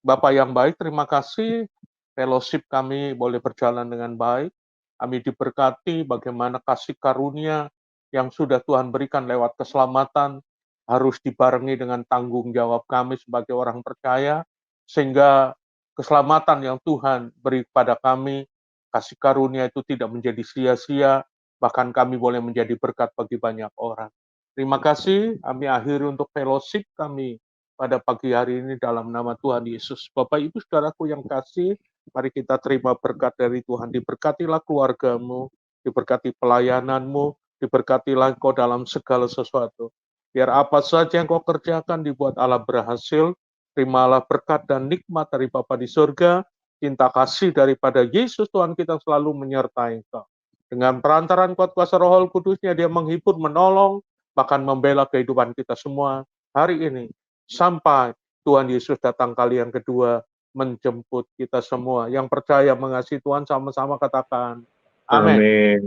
Bapa yang baik, terima kasih fellowship kami boleh berjalan dengan baik. Kami diberkati bagaimana kasih karunia yang sudah Tuhan berikan lewat keselamatan harus dibarengi dengan tanggung jawab kami sebagai orang percaya, sehingga keselamatan yang Tuhan beri kepada kami, kasih karunia itu tidak menjadi sia-sia, bahkan kami boleh menjadi berkat bagi banyak orang. Terima kasih, kami akhiri untuk fellowship kami pada pagi hari ini dalam nama Tuhan Yesus. Bapak Ibu Saudaraku yang kasih, mari kita terima berkat dari Tuhan. Diberkatilah keluargamu, diberkati pelayananmu, diberkatilah engkau dalam segala sesuatu. Biar apa saja yang kau kerjakan dibuat Allah berhasil. Terimalah berkat dan nikmat dari Bapa di surga, cinta kasih daripada Yesus Tuhan kita selalu menyertai engkau. Dengan perantaran kuat kuasa Roh Kudusnya, dia menghibur, menolong, bahkan membela kehidupan kita semua hari ini. Sampai Tuhan Yesus datang kali yang kedua, menjemput kita semua. Yang percaya mengasihi Tuhan sama-sama katakan, amin. Amin.